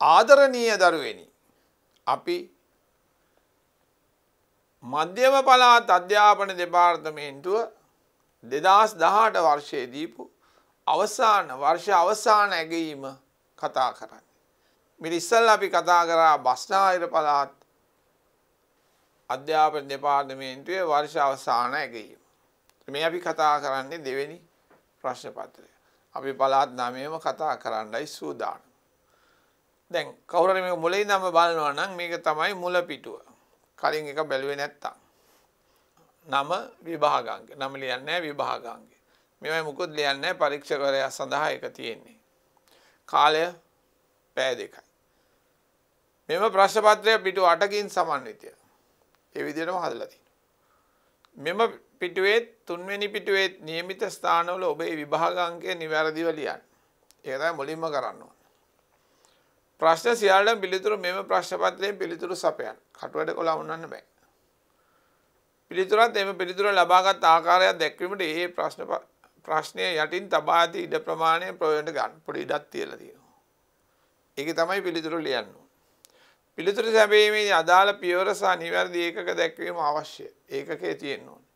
ආදරණීය දරුවෙනි අපි මධ්‍යම පළාත් අධ්‍යාපන දෙපාර්තමේන්තුව 2018 වර්ෂයේ දීපු වර්ෂ අවසාන ඇගයීම කතා කරන්නේ. මේ ඉස්සෙල්ලා අපි කතා කරා බස්නාහිර පළාත් අධ්‍යාපන දෙපාර්තමේන්තුවේ වර්ෂ අවසාන ඇගයීම. මේ අපි කතා කරන්නේ දෙවෙනි ප්‍රශ්න පත්‍රය. අපි පළාත් 9ම කතා කරන්නයි සූදානම්. දැන් කවුරු හරි මේක මුලින් ඉඳන්ම බලනවා නම් මේක තමයි මුල පිටුව. කලින් එක බැලුවේ නැත්තම්. නම විභාගාංග. නම ලියන්නේ නැහැ විභාගාංග. මේවයි මුකුත් ලියන්නේ නැහැ පරීක්ෂකවරයා සඳහා එක තියෙන්නේ. කාලය පැය 2යි. මෙම ප්‍රශ්න පත්‍රය පිටුව 8කින් සමන්විතය. ඒ විදිහටම හදලා තියෙනවා. මෙම පිටුවේ 3 වෙනි පිටුවේ નિયમિત ස්ථානවල ඔබේ විභාගාංකය නිවැරදිව ලියන්න. ඒක තමයි මුලින්ම කරන්න ඕනේ. ප්‍රශ්න සියල්ලම පිළිතුරු මෙම ප්‍රශ්න පත්‍රයෙන් පිළිතුරු සපයන්න. කටුවැඩ කොලා වුණන්න බෑ. පිළිතුරත් එම පිළිතුර ලබාගත් ආකාරයක් දැක්වීමට ඒ ප්‍රශ්නය යටින් තබා ඇති ඉඩ ප්‍රමාණය ප්‍රයෝජනට ගන්න. පොඩි ඉඩක් තියලා තියෙනවා. ඒකේ තමයි පිළිතුරු ලියන්න ඕනේ. පිළිතුරු සැපයීමේදී අදාළ පියවර සහ නිවැරදි ඒකක දැක්වීම අවශ්‍යයි. ඒකකයේ තියෙන්න ඕනේ.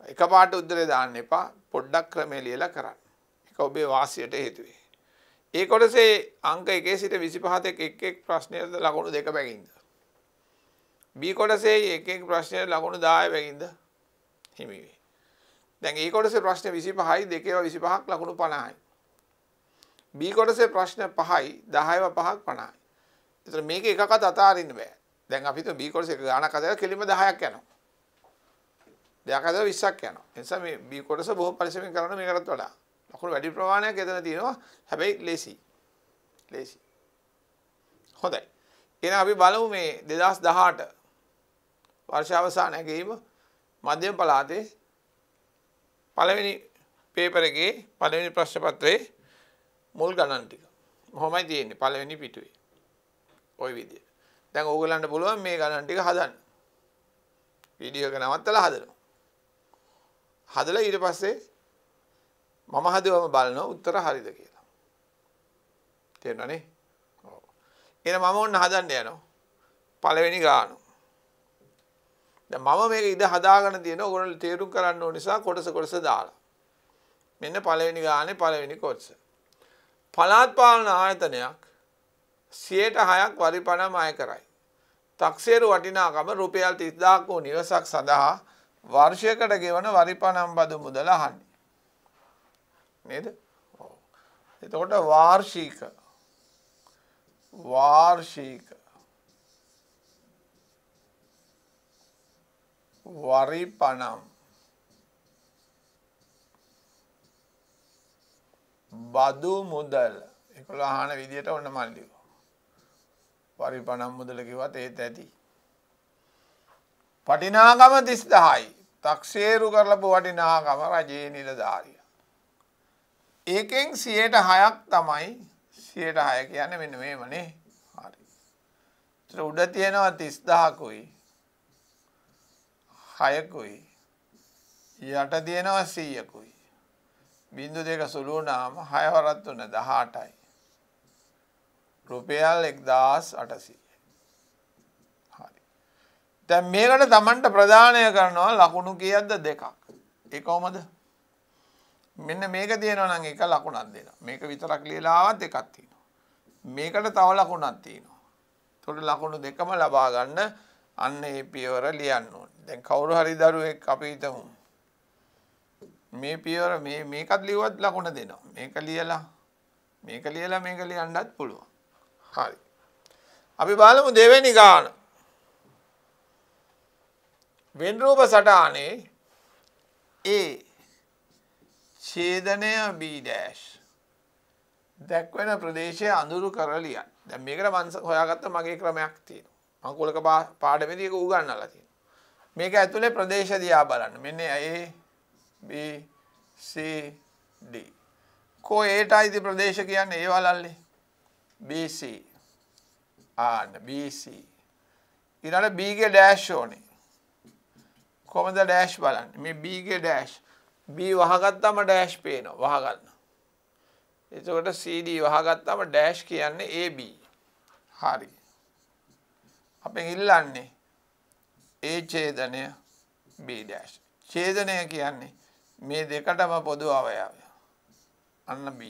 එකපාරට උත්තරේ දාන්න එපා. පොඩ්ඩක් ක්‍රමයේ ලියලා කරන්න. ඒක ඔබේ වාසියට හේතු වෙයි. ඒ කොටසේ අංක 1 සිට 25 එක් එක් ප්‍රශ්නයට ලකුණු 2 බැගින්ද. B කොටසේ එක් එක් ප්‍රශ්නයට ලකුණු 10 බැගින්ද හිමි වේ. දැන් ඒ කොටසේ ප්‍රශ්න 25යි 2ව 25ක් ලකුණු 50යි. B කොටසේ ප්‍රශ්න 5යි 10ව 5ක් 50යි. ඒතර මේක එකකත් අතාරින්න බෑ. දැන් අපි හිතමු B කොටසේ එක ගාණක් හදලා කෙලින්ම 10ක් යනවා. දෙයක් හදලා 20ක් යනවා. ඒ නිසා මේ B කොටස බොහොම පරිස්සමෙන් කරන්න මේකටත් වඩා. ලකුණු වැඩි ප්‍රමාණයක් එතන තියෙනවා. හැබැයි ලේසි. හොඳයි. එහෙනම් අපි බලමු මේ 2018 වර්ෂ අවසාන ඇගීම මධ්‍යම පළාතේ පළවෙනි පේපර් එකේ පළවෙනි ප්‍රශ්න පත්‍රයේ මුල් ගණන් ටික. කොහොමයි තියෙන්නේ පළවෙනි පිටුවේ. ওই විදිය. දැන් ඕගලන්ට පුළුවන් මේ ගණන් ටික හදන්න. වීඩියෝ එක නවත්තලා හදනවා. හදලා ඊට පස්සේ මම හදුවම බලනවා උත්තර හරිද කියලා. තේරුණානේ? ඔව්. එහෙනම් මම ඔන්න හදන්න යනවා. පළවෙනි ගාන. දැන් මම මේක ඉඳ හදාගෙන තියෙනවා. ඔයගොල්ලෝ තේරුම් කරන්න ඕන නිසා කොටස දාලා. මෙන්න පළවෙනි ගානේ පළවෙනි කොටස. පළාත් පාලන ආයතනයක් 6%ක් වරිපණම අය කරයි. තක්සේරු වටිනාකම රුපියල් 30000ක් වූ නිවසක් සඳහා වර්ෂයකට ගෙවන වරිපණම් බදු මුදල අහන්නේ. නේද? ඔව්. එතකොට වාර්ෂික වරිපණම් බදු මුදල් 11 අහන විදියට ඔන්න මම ලියුවා. වරිපණම් මුදල කිව්වත් ඒත් ඇති. වටිනාකම 30000යි. තක්සේරු කරලපු වටිනාකම රජයේ නිලධාරිය. ඒකෙන් 6%ක් තමයි 6% කියන්නේ මෙන්න මේමනේ. හරි. ඒතර උඩ තියෙනවා 30000කුයි 6කුයි යට තියෙනවා 100කුයි. බිංදු දෙක සුළු වුණාම 6 වරක් 3 18යි. රුපියල් 1800. හරි. දැන් මේකට Tamanට ප්‍රදානය කරනවා ලකුණු කීයක්ද දෙකක්. ඒ කොහමද? මෙන්න මේක තියෙනවා නම් එක ලකුණක් දෙනවා. මේක විතරක් ලියලා ආවත් එකක් තියෙනවා. මේකට තව ලකුණක් තියෙනවා. ඒතකොට ලකුණු දෙකම ලබා ගන්න අන්න ඒ පියවර ලියන්න ඕනේ. දැන් කවුරු හරි දරුවෙක් අපි හිතමු. මේ පියවර මේකත් ලියුවත් ලකුණ දෙනවා. මේක ලියලා මේක ලියන්නත් පුළුවන්. හරි. අපි බලමු දෙවෙනි ගාන. වෙන් රූප සටහනේ A ඡේදනය B ඩෑෂ් දැක්වෙන ප්‍රදේශය අඳුරු කර ලියන්න. දැන් මේකට මම හොයාගත්ත මගේ ක්‍රමයක් තියෙනවා. මම කුලක පාඩමේදී ඒක උගන්වලා තියෙනවා. මේක ඇතුලේ ප්‍රදේශ දිහා බලන්න. මෙන්න A B C D. කො ඒටයිද ප්‍රදේශ කියන්නේ ඒ වලල්ලේ BC. BC. ඊළඟ B ගේ ඩෑෂ් ඕනේ. කොහමද ඩෑෂ් බලන්නේ? මේ B ගේ ඩෑෂ් B වහගත්තම ඩෑෂ් පේනවා. වහගන්න. එතකොට CD වහගත්තම ඩෑෂ් කියන්නේ AB. හරි. අපෙන් ඉල්ලන්නේ A ඡේදනය B dash. ඡේදනය කියන්නේ මේ දෙකටම පොදු අවයවය. අන්න B.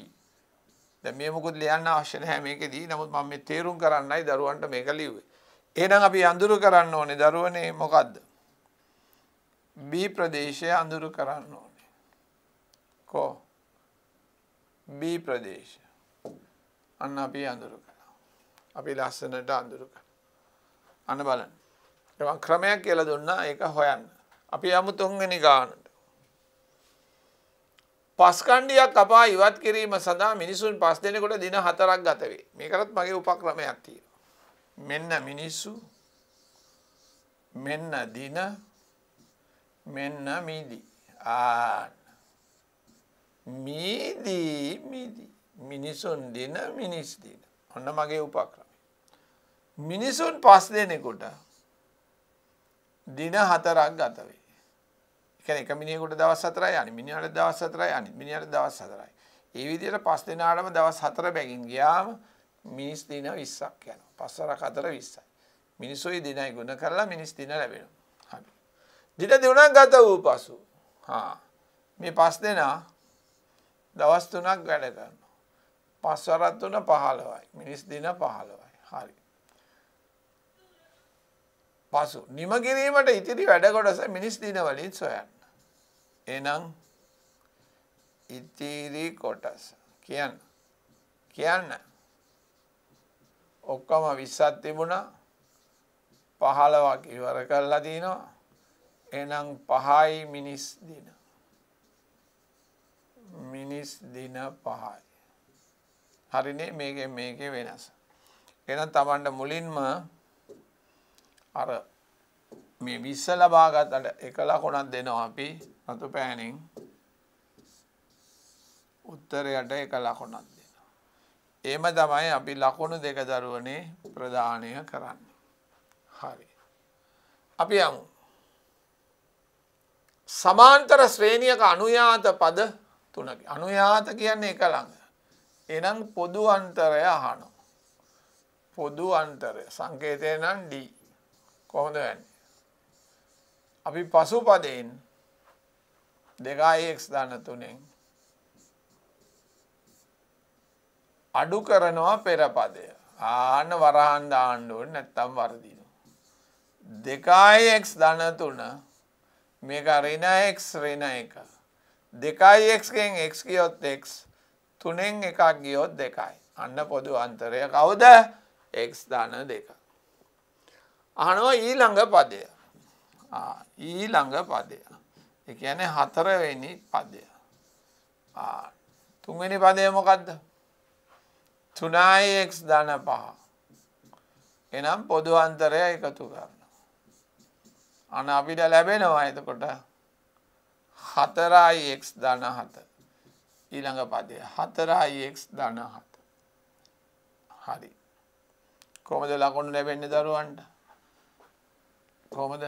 දැන් මේ මොකද ලියන්න අවශ්‍ය නැහැ මේකෙදී. නමුත් මම මේ තේරුම් කරන්නයි දරුවන්ට මේක ලිව්වේ. එහෙනම් අපි අඳුරු කරන්න ඕනේ දරුවනේ මොකද්ද? B ප්‍රදේශය අඳුරු කරන්න ඕනේ. කො B ප්‍රදේශය. අන්න අපි අඳුරු කරා. අපි ලස්සනට අඳුරු කරා. අන්න බලන්න. ඒක ක්‍රමයක් කියලා දුන්නා ඒක හොයන්න. අපි යමු තුන්වෙනි ගානට. පස්කණ්ඩියක් කපා ඉවත් කිරීම සඳහා මිනිසුන් 5 දිනකට දින 4ක් ගත වේ. මේකටත් මගේ උපක්‍රමයක් තියෙනවා. මෙන්න මිනිස්සු මෙන්න දින මෙන්න මිදි. මිදි මිනිසුන් දින මිනිස් දින. ඔන්න මගේ උපක්‍රමය. මිනිසුන් 5 දිනකට දින 4ක් ගත වේ. කියන්නේ එක මිනිහෙකුට දවස් 4යි අනිත් මිනිහට දවස් 4යි අනිත් මිනිහට දවස් 4යි. ඒ විදිහට 5 දිනාටම දවස් 4 බැගින් ගියාම මිනිස් දින 20ක් යනවා. 5 4 20යි. මිනිසුයි දිනයි ගුණ කරලා මිනිස් දින ලැබෙනවා. හරි. දින දෙකක් ගත වූ පසු මේ 5 දෙනා දවස් 3ක් වැඩ කරනවා. 5 වරක් 3 15යි. මිනිස් දින 15යි. හරි. පසු නිම කිරීමට ඉතිරි වැඩ කොටස මිනිස් දින වලින් සොයන්න. එහෙනම් ඉතිරි කොටස කියන්න ඔක්කොම 20ක් තිබුණා 15ක් ඉවර කරලා තිනවා. එහෙනම් 5යි මිනිස් දින. මිනිස් දින 5යි. හරිනේ මේකේ වෙනස. එහෙනම් Tamanට මුලින්ම අර මේ 20 ලබා ගන්නට එක ලකුණක් දෙනවා අපි රතු පෑනින් උත්තරයට එක ලකුණක් දෙනවා. එහෙම තමයි අපි ලකුණු දෙක දරුවනේ ප්‍රදානය කරන්නේ. හරි. අපි යමු. සමාන්තර ශ්‍රේණියක අනුයාත පද 3ක. අනුයාත කියන්නේ එක ළඟ. එහෙනම් පොදු අන්තරය අහනවා. පොදු අන්තරය සංකේතය නම් D. කොහොමද වෙන්නේ? අපි පසුපදයෙන් 2x දාන 3ෙන් අඩු කරනවා පෙර පදය. ආන්න වරහන් දාන්න ඕනේ නැත්තම් වර්ධිනවා. 2x දාන 3 මේක ඍණ x ඍණ 1. 2x ගෙන් x ගියොත් x 3ෙන් එකක් ගියොත් 2යි. අන්න පොදු අන්තරය කවුද? x දාන 2. අහනවා ඊළඟ පදය. ඊළඟ පදය. ඒ කියන්නේ 4 වෙනි පදය. තුන්වෙනි පදය මොකද්ද? 3x ධන 5. එනම් පොදු අන්තරය එකතු කරනවා. අන අපිට ලැබෙනවා එතකොට 4x ධන 7. ඊළඟ පදය 4x ධන 7. හරි. කොහොමද ලකුණු ලැබෙන්නේ දරුවන්ට? කොහොමද?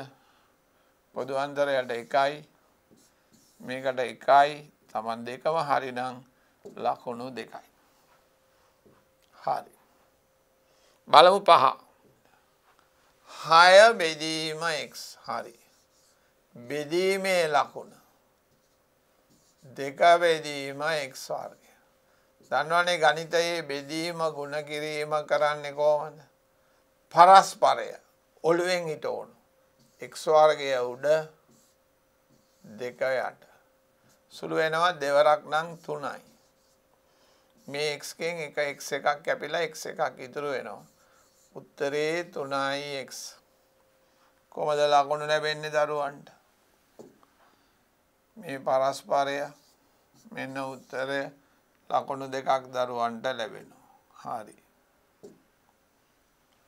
පොදු අන්තරයට 1යි මේකට 1යි Taman දෙකම හරිනම් ලකුණු 2යි. හරි. බලමු 5. 6 බෙදීම x. හරි. බෙදීමේ ලකුණ 2 බෙදීම x වර්ගය. දන්නවනේ ගණිතයේ බෙදීම ගුණ කිරීම කරන්නේ කොහොමද? පරස්පරය ඔළුවෙන් හිට ඕන. x වර්ගය උඩ 2 යට. සුළු වෙනවා දෙවරක් නම් 3යි. මේ x ගෙන් එක x එකක් කැපිලා x එකක් ඉතුරු වෙනවා. උත්තරේ 3යි x. කොහමද ලකුණු ලැබෙන්නේ දරුවන්ට? මේ පරස්පරය මෙන්න උත්තරය ලකුණු 2ක් දරුවන්ට ලැබෙනවා. හරි.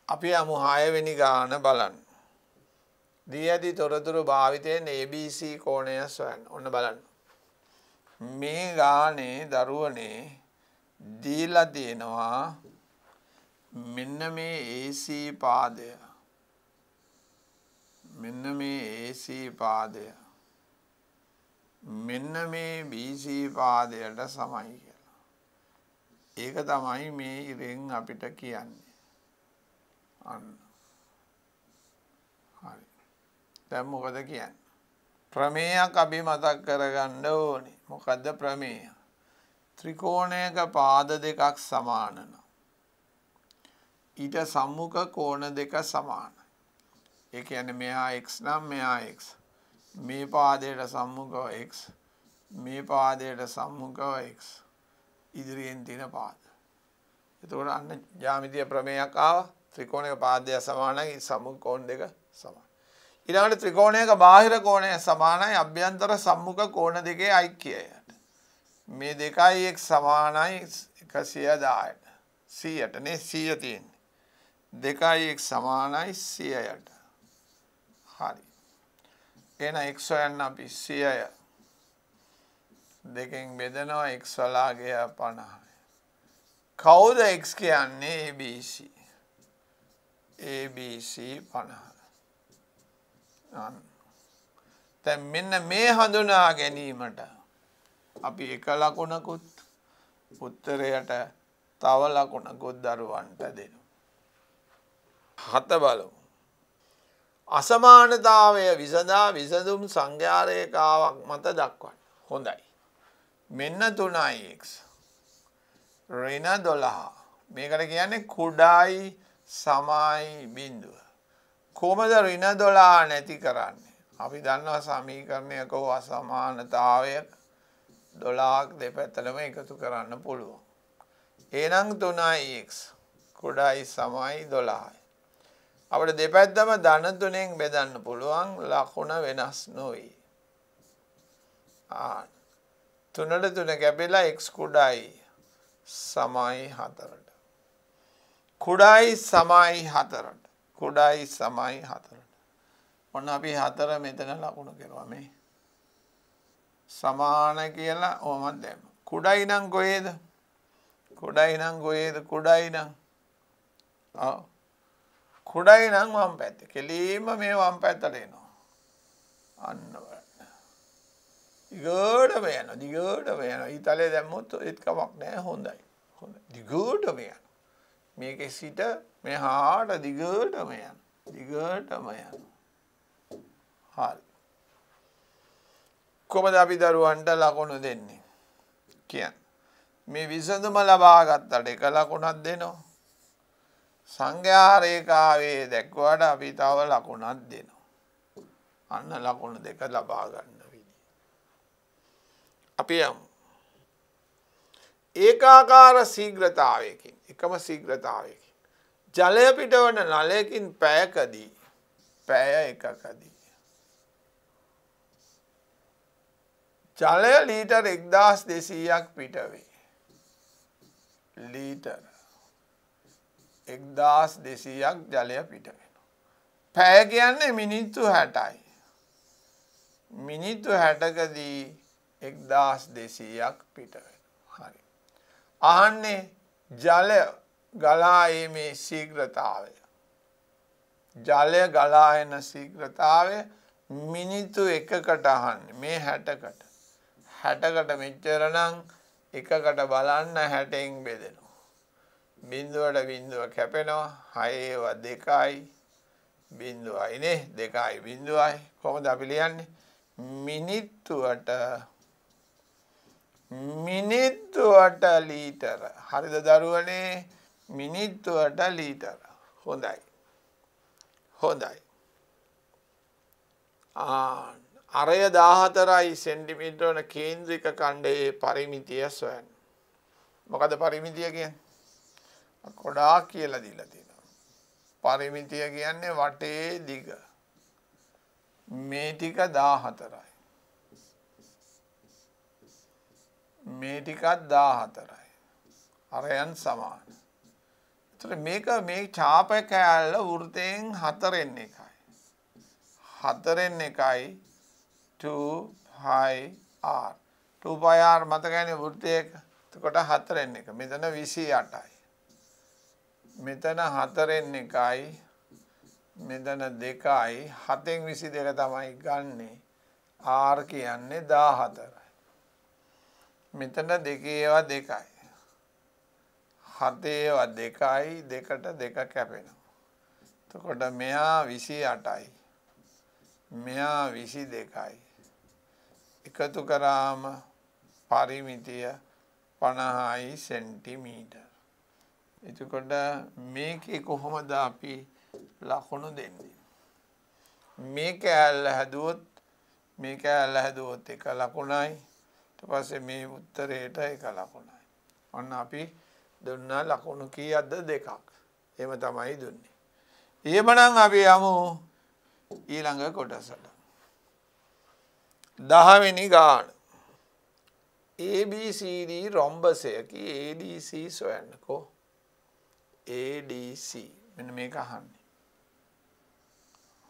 අපි යමු 6 වෙනි ගාන බලන්න. දී ඇති තොරතුරු භාවිතයෙන් ABC කෝණය සොයන්න. ඔන්න බලන්න. මේ ගානේ දරුවනේ දීලා තියෙනවා මෙන්න මේ AC පාදය. මෙන්න මේ AC පාදය. මෙන්න මේ BC පාදයට සමයි කියලා. ඒක තමයි මේ ඉරෙන් අපිට කියන්නේ. අන්න හරි. දැන් මොකද කියන්නේ? ප්‍රමේයයක් අපි මතක් කරගන්න ඕනේ. මොකද්ද ප්‍රමේය? ත්‍රිකෝණයක පාද දෙකක් සමාන නම් ඊට සම්මුඛ කෝණ දෙක සමානයි. ඒ කියන්නේ මෙහා x නම් මෙහා x. මේ පාදයට සම්මුඛව x. මේ පාදයට සම්මුඛව x. ඉදිරියෙන් තියෙන පාද. එතකොට අන්න ජ්‍යාමිතිය ප්‍රමේයයක් ආවා. ත්‍රිකෝණයක පාදය සමානයි සම්මුඛ කෝණ දෙක සමානයි. ඊළඟට ත්‍රිකෝණයක බාහිර කෝණය සමානයි අභ්‍යන්තර සම්මුඛ කෝණ දෙකේ ඓක්‍යයට. මේ දෙකයි x සමානයි 110ට. 100ට නේ 100 තියෙන්නේ. දෙකයි x සමානයි 100ට. හරි. එහෙනම් x හොයන්න අපි 100 දෙකෙන් බෙදනවා x වලාගේ 50යි. කවුද x කියන්නේ? ABC. ABC 50. දැන් මෙන්න මේ හඳුනා ගැනීමට අපි එක ලකුණකුත් උත්තරයට තව ලකුණකුත් දරුවන්ට දෙනවා. 7 බලමු. අසමානතාවය විසඳා විසඳුම් සංඛ්‍යා රේඛාවක් මත දක්වන්න. හොඳයි. මෙන්න 3x ඍණ 12. මේකට කියන්නේ කුඩායි සමයි බිඳුව. කොහොමද ඍණ 12 නැති කරන්නේ? අපි දන්නවා සමීකරණයක අසමානතාවයක 12ක් දෙපැත්තටම එකතු කරන්න පුළුවන්. එහෙනම් 3x කුඩායි සමයි 12යි. අපිට දෙපැත්තම ධන 3ෙන් බෙදන්න පුළුවන් ලකුණ වෙනස් නොවේ. 3ට 3 කැපිලා x කුඩායි සමයි 4ට. කුඩායි සමයි 4ට. කුඩායි සමයි 4ට. ඔන්න අපි 4 මෙතන ලකුණු කරුවා මේ. සමාන කියලා ඕමත් දැම්ම. කුඩායි නම් කොහෙද? කුඩායි නම් කොහෙද? කුඩායි නම් කුඩායි නම් වම් පැත්තේ. කෙලින්ම මේ වම් පැත්තට එනවා. අන්න බලන්න. දිගටම යනවා. දිගටම යනවා. ඊතලේ දැම්මොත් ඒත් කමක් නැහැ. හොඳයි. හොඳයි. දිගටම යනවා. මේකේ සිට මෙහාට දිගටම යනවා. දිගටම යනවා. හරි. කොහොමද අපි දරුවන්ට ලකුණු දෙන්නේ? කියන්නේ මේ විසඳුම ලබා ගත්තට එක ලකුණක් දෙනවා. සංඛ්‍යා රේඛාවේ දැක්වාට අපි තව ලකුණක් දෙනවා. අන්න ලකුණු දෙක ලබා ගන්න විදිය. අපි යමු. ඒකාකාර ශීඝ්‍රතාවයකින් එකම ශීඝ්‍රතාවයකින් ජලය පිටවන නලයකින් පැයකදී පැය එකකදී ජලය ලීටර් 1200ක් පිටවේ. ලීටර් 1200ක් ජලය පිට වෙනවා. පැය කියන්නේ මිනිත්තු 60යි. මිනිත්තු 60කදී 1200ක් පිට වෙනවා. හරි. අහන්නේ ජලය ගලා ඒමේ ශීඝ්‍රතාවය. ජලය ගලා එන ශීඝ්‍රතාවය මිනිත්තු 1කට අහන්නේ. මේ 60කට. 60කට මෙච්චර නම් එකකට බලන්න 60න් බෙදෙනවා. බිඳුවට බිඳුව කැපෙනවා. 6 2යි බිඳුවයි නේ. 2යි බිඳුවයි. කොහොමද අපි ලියන්නේ? මිනිත්තුවට ලීටර. හරිද දරුවනේ? මිනිත්තුවට ලීටර. හොඳයි. හොඳයි. අරය 14යි සෙන්ටිමීටර වන කේන්ද්‍රික ඛණ්ඩයේ පරිමිතිය සොයන්න. මොකද පරිමිතිය කියන්නේ? ගොඩාක් කියලා දීලා තියෙනවා. පරිමිතිය කියන්නේ වටේ දිග. මේ ටික 14යි. මේ ටිකත් 14යි. අරයන් සමාන. එතකොට මේ ඡාප කෑල්ල වෘතයෙන් 4න් එකයි. 4න් එකයි 2πr. 2πr මතකයිනේ වෘතයක. එතකොට 4න් එක. මෙතන 28යි. මෙතන 4න් එකයි. මෙතන 2යි. 7න් 22 තමයි ගන්නෙ. r කියන්නේ 14යි. මෙතන 2 2යි. 7 2යි. 2ට 2 කැපෙනවා. එතකොට මෙයා 28යි. මෙයා 22යි. එකතු කරාම පරිමිතිය 50යි සෙන්ටිමීටර්. එතකොට මේකේ කොහොමද අපි ලකුණු දෙන්නේ? මේ කෑල්ල හැදුවොත් මේ කෑල්ල හැදුවොත් එක ලකුණයි. ඊට පස්සේ මේ උත්තරේට එක ලකුණයි. ඔන්න අපි දුන්නා ලකුණු කීයක්ද? දෙකක්. එහෙම තමයි දුන්නේ. එහෙමනම් අපි යමු ඊළඟ කොටසට. 10 වෙනි ගාන. ABCD රොම්බසයකි ADC සොයන්නකෝ. ADC මෙන්න මේක අහන්නේ.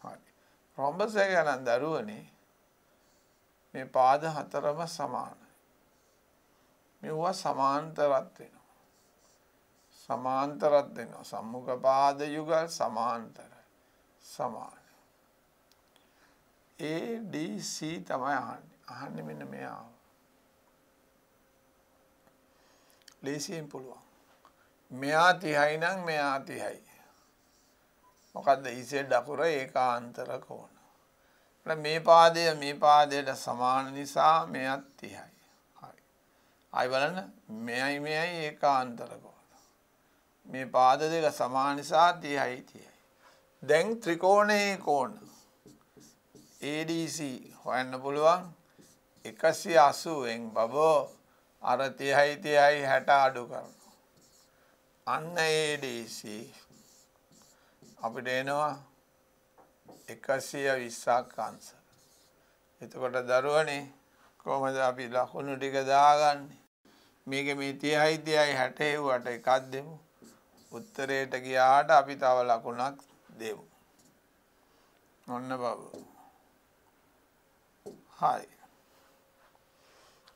හරි. රොම්බසය ගණන් දරුවනේ මේ පාද හතරම සමානයි. මේවා සමාන්තරත් වෙනවා. සමාන්තරත් වෙනවා. සම්මුඛ පාද යුගල් සමාන්තරයි. සමාන. ADC තමයි අහන්නේ. අහන්නේ මෙන්න මෙයා. ලේසියෙන් පුළුවන්. මෙයා 30යි නම් මෙයා 30යි. මොකද්ද ඉසෙල් අකුර ඒකාන්තර කෝණ. මේ පාදය මේ පාදයට සමාන නිසා මෙයත් 30යි. හරි. ආයි බලන්න මෙයයි මෙයයි ඒකාන්තර කෝණ. මේ පාද දෙක සමාන නිසා 30යි 30යි. දැන් ත්‍රිකෝණයේ කෝණ ADC හොයන්න පුළුවන් 180න් බබෝ අර 30යි 30යි 60 අඩු කරනවා. අන්න ADC අපිට එනවා 120ක් අංශ. එතකොට දරුවනේ කොහොමද අපි ලකුණු ටික දාගන්නේ? මේක මේ 30යි 30යි 60 වට එකක් දෙමු. උත්තරයට ගියාට අපි තව ලකුණක් දෙමු. ඔන්න බබු. හරි.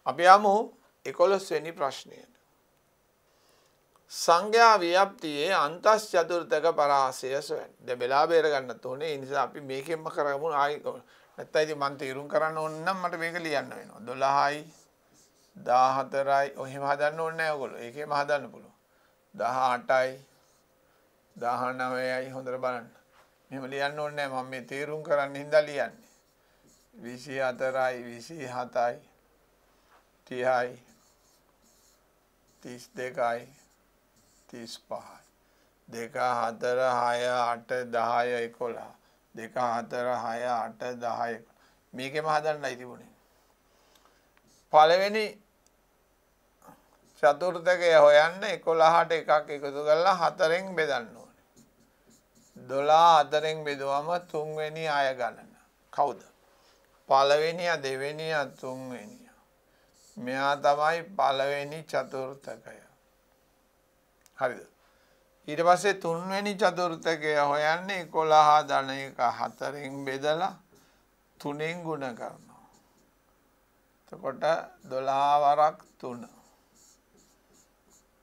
අපි යමු 11 වෙනි ප්‍රශ්නයට. සංඛ්‍යා ව්‍යාප්තියේ අන්තස් චතුර්ථක පරාසය සොයන්න. දැන් වෙලා බේර ගන්නත් ඕනේ. ඒ නිසා අපි මේකෙන්ම කරමු. ආයි නැත්නම් ඉතින් මම තීරුම් කරන්න ඕන නම් මට මේක ලියන්න වෙනවා. 12යි 14යි ඔහෙම හදන්න ඕනේ නැහැ ඔයගොල්ලෝ. ඒකෙම හදන්න පුළුවන්. 18යි 19යි හොඳට බලන්න. මෙහෙම ලියන්න ඕනේ නැහැ. මම මේ තීරුම් කරන්න හින්දා ලියන්නේ. 24යි 27යි 30යි 32යි 35යි 2 4 6 8 10 11 2 4 6 8 10 මේකෙම හදන්නයි තිබුණේ. පළවෙනි චතුර්ථකය හොයන්න 11ට එකක් එකතු කරලා 4ෙන් බෙදන්න ඕනේ. 12 4ෙන් බෙදුවම 3 වෙනි අය ගණන. කවුද? පළවෙනියා දෙවෙනියා තුන්වෙනියා. මෙයා තමයි පළවෙනි චතුර්ථකය. හරිද? ඊට පස්සේ තුන්වෙනි චතුර්ථකය හොයන්නේ 11 ධන 1 4ෙන් බෙදලා 3ෙන් ගුණ කරනවා. එතකොට 12 වරක් 3.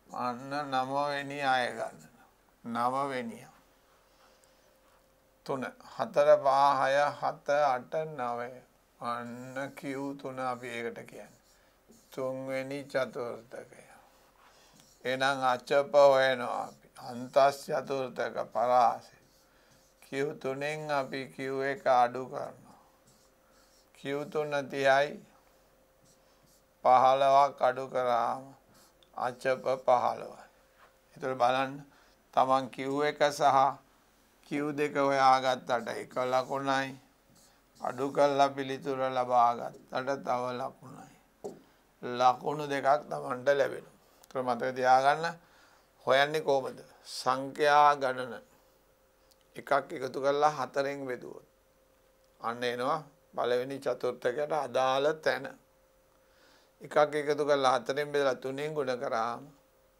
අන්න 9 වෙනි අය ගන්න. 9 වෙනියා. 3 4 5 6 7 8 9. අන්න Q3 අපි ඒකට කියන්නේ. තුන්වෙනි චතුර්ථකය. එහෙනම් අචප හොයනවා අපි. අන්තස් චතුර්ථක පරාසය. Q3ෙන් අපි Q1 අඩු කරනවා. Q3 30යි 15ක් අඩු කරාම අචප 15යි. ඒතර බලන්න තමන් Q1 සහ Q2 හොයාගත්තට එක ලකුණයි. අඩු කරලා පිළිතුර ලබා ගත්තට තව ලකුණයි. ලකුණු දෙකක් තමන්ට ලැබෙනවා. ඒක මතක තියාගන්න. හොයන්නේ කොහොමද? සංඛ්‍යා ගණන එකක් එකතු කරලා 4ෙන් බෙදුවොත් අන්න එනවා පළවෙනි චතුර්ථකයට අදාළ තැන. එකක් එකතු කරලා 4ෙන් බෙදලා 3ෙන් ගුණ කරාම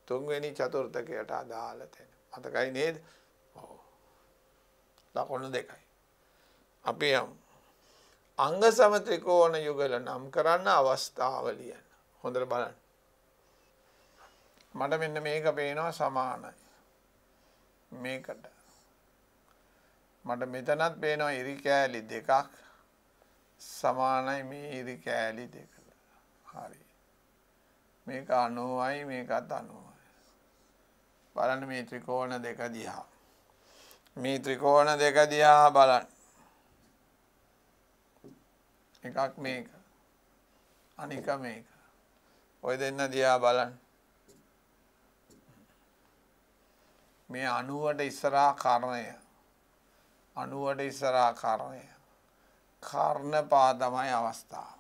තුන්වෙනි චතුර්ථකයට අදාළ තැන. මතකයි නේද? ඔව්. ලකුණු දෙකයි. අපි යමු. අංග සම ත්‍රිකෝණ යුගල නම් කරන්න අවස්ථාව ලියන්න. හොඳට බලන්න. මට මෙන්න මේක පේනවා සමානයි. මේකට. මට මෙතනත් පේනවා ඉරි කෑලි දෙකක් සමානයි මේ ඉරි කෑලි දෙකට. හරි. මේක 90යි මේකත් 90යි. බලන්න මේ ත්‍රිකෝණ දෙක දිහා. මේ ත්‍රිකෝණ දෙක දිහා බලන්න. එකක් මේක. අනික මේක. ඔය දෙන්න දිහා බලන්න. මේ 90ට ඉස්සරහා කර්ණය. 90ට ඉස්සරහා කර්ණය. කර්ණපා තමයි අවස්ථාව.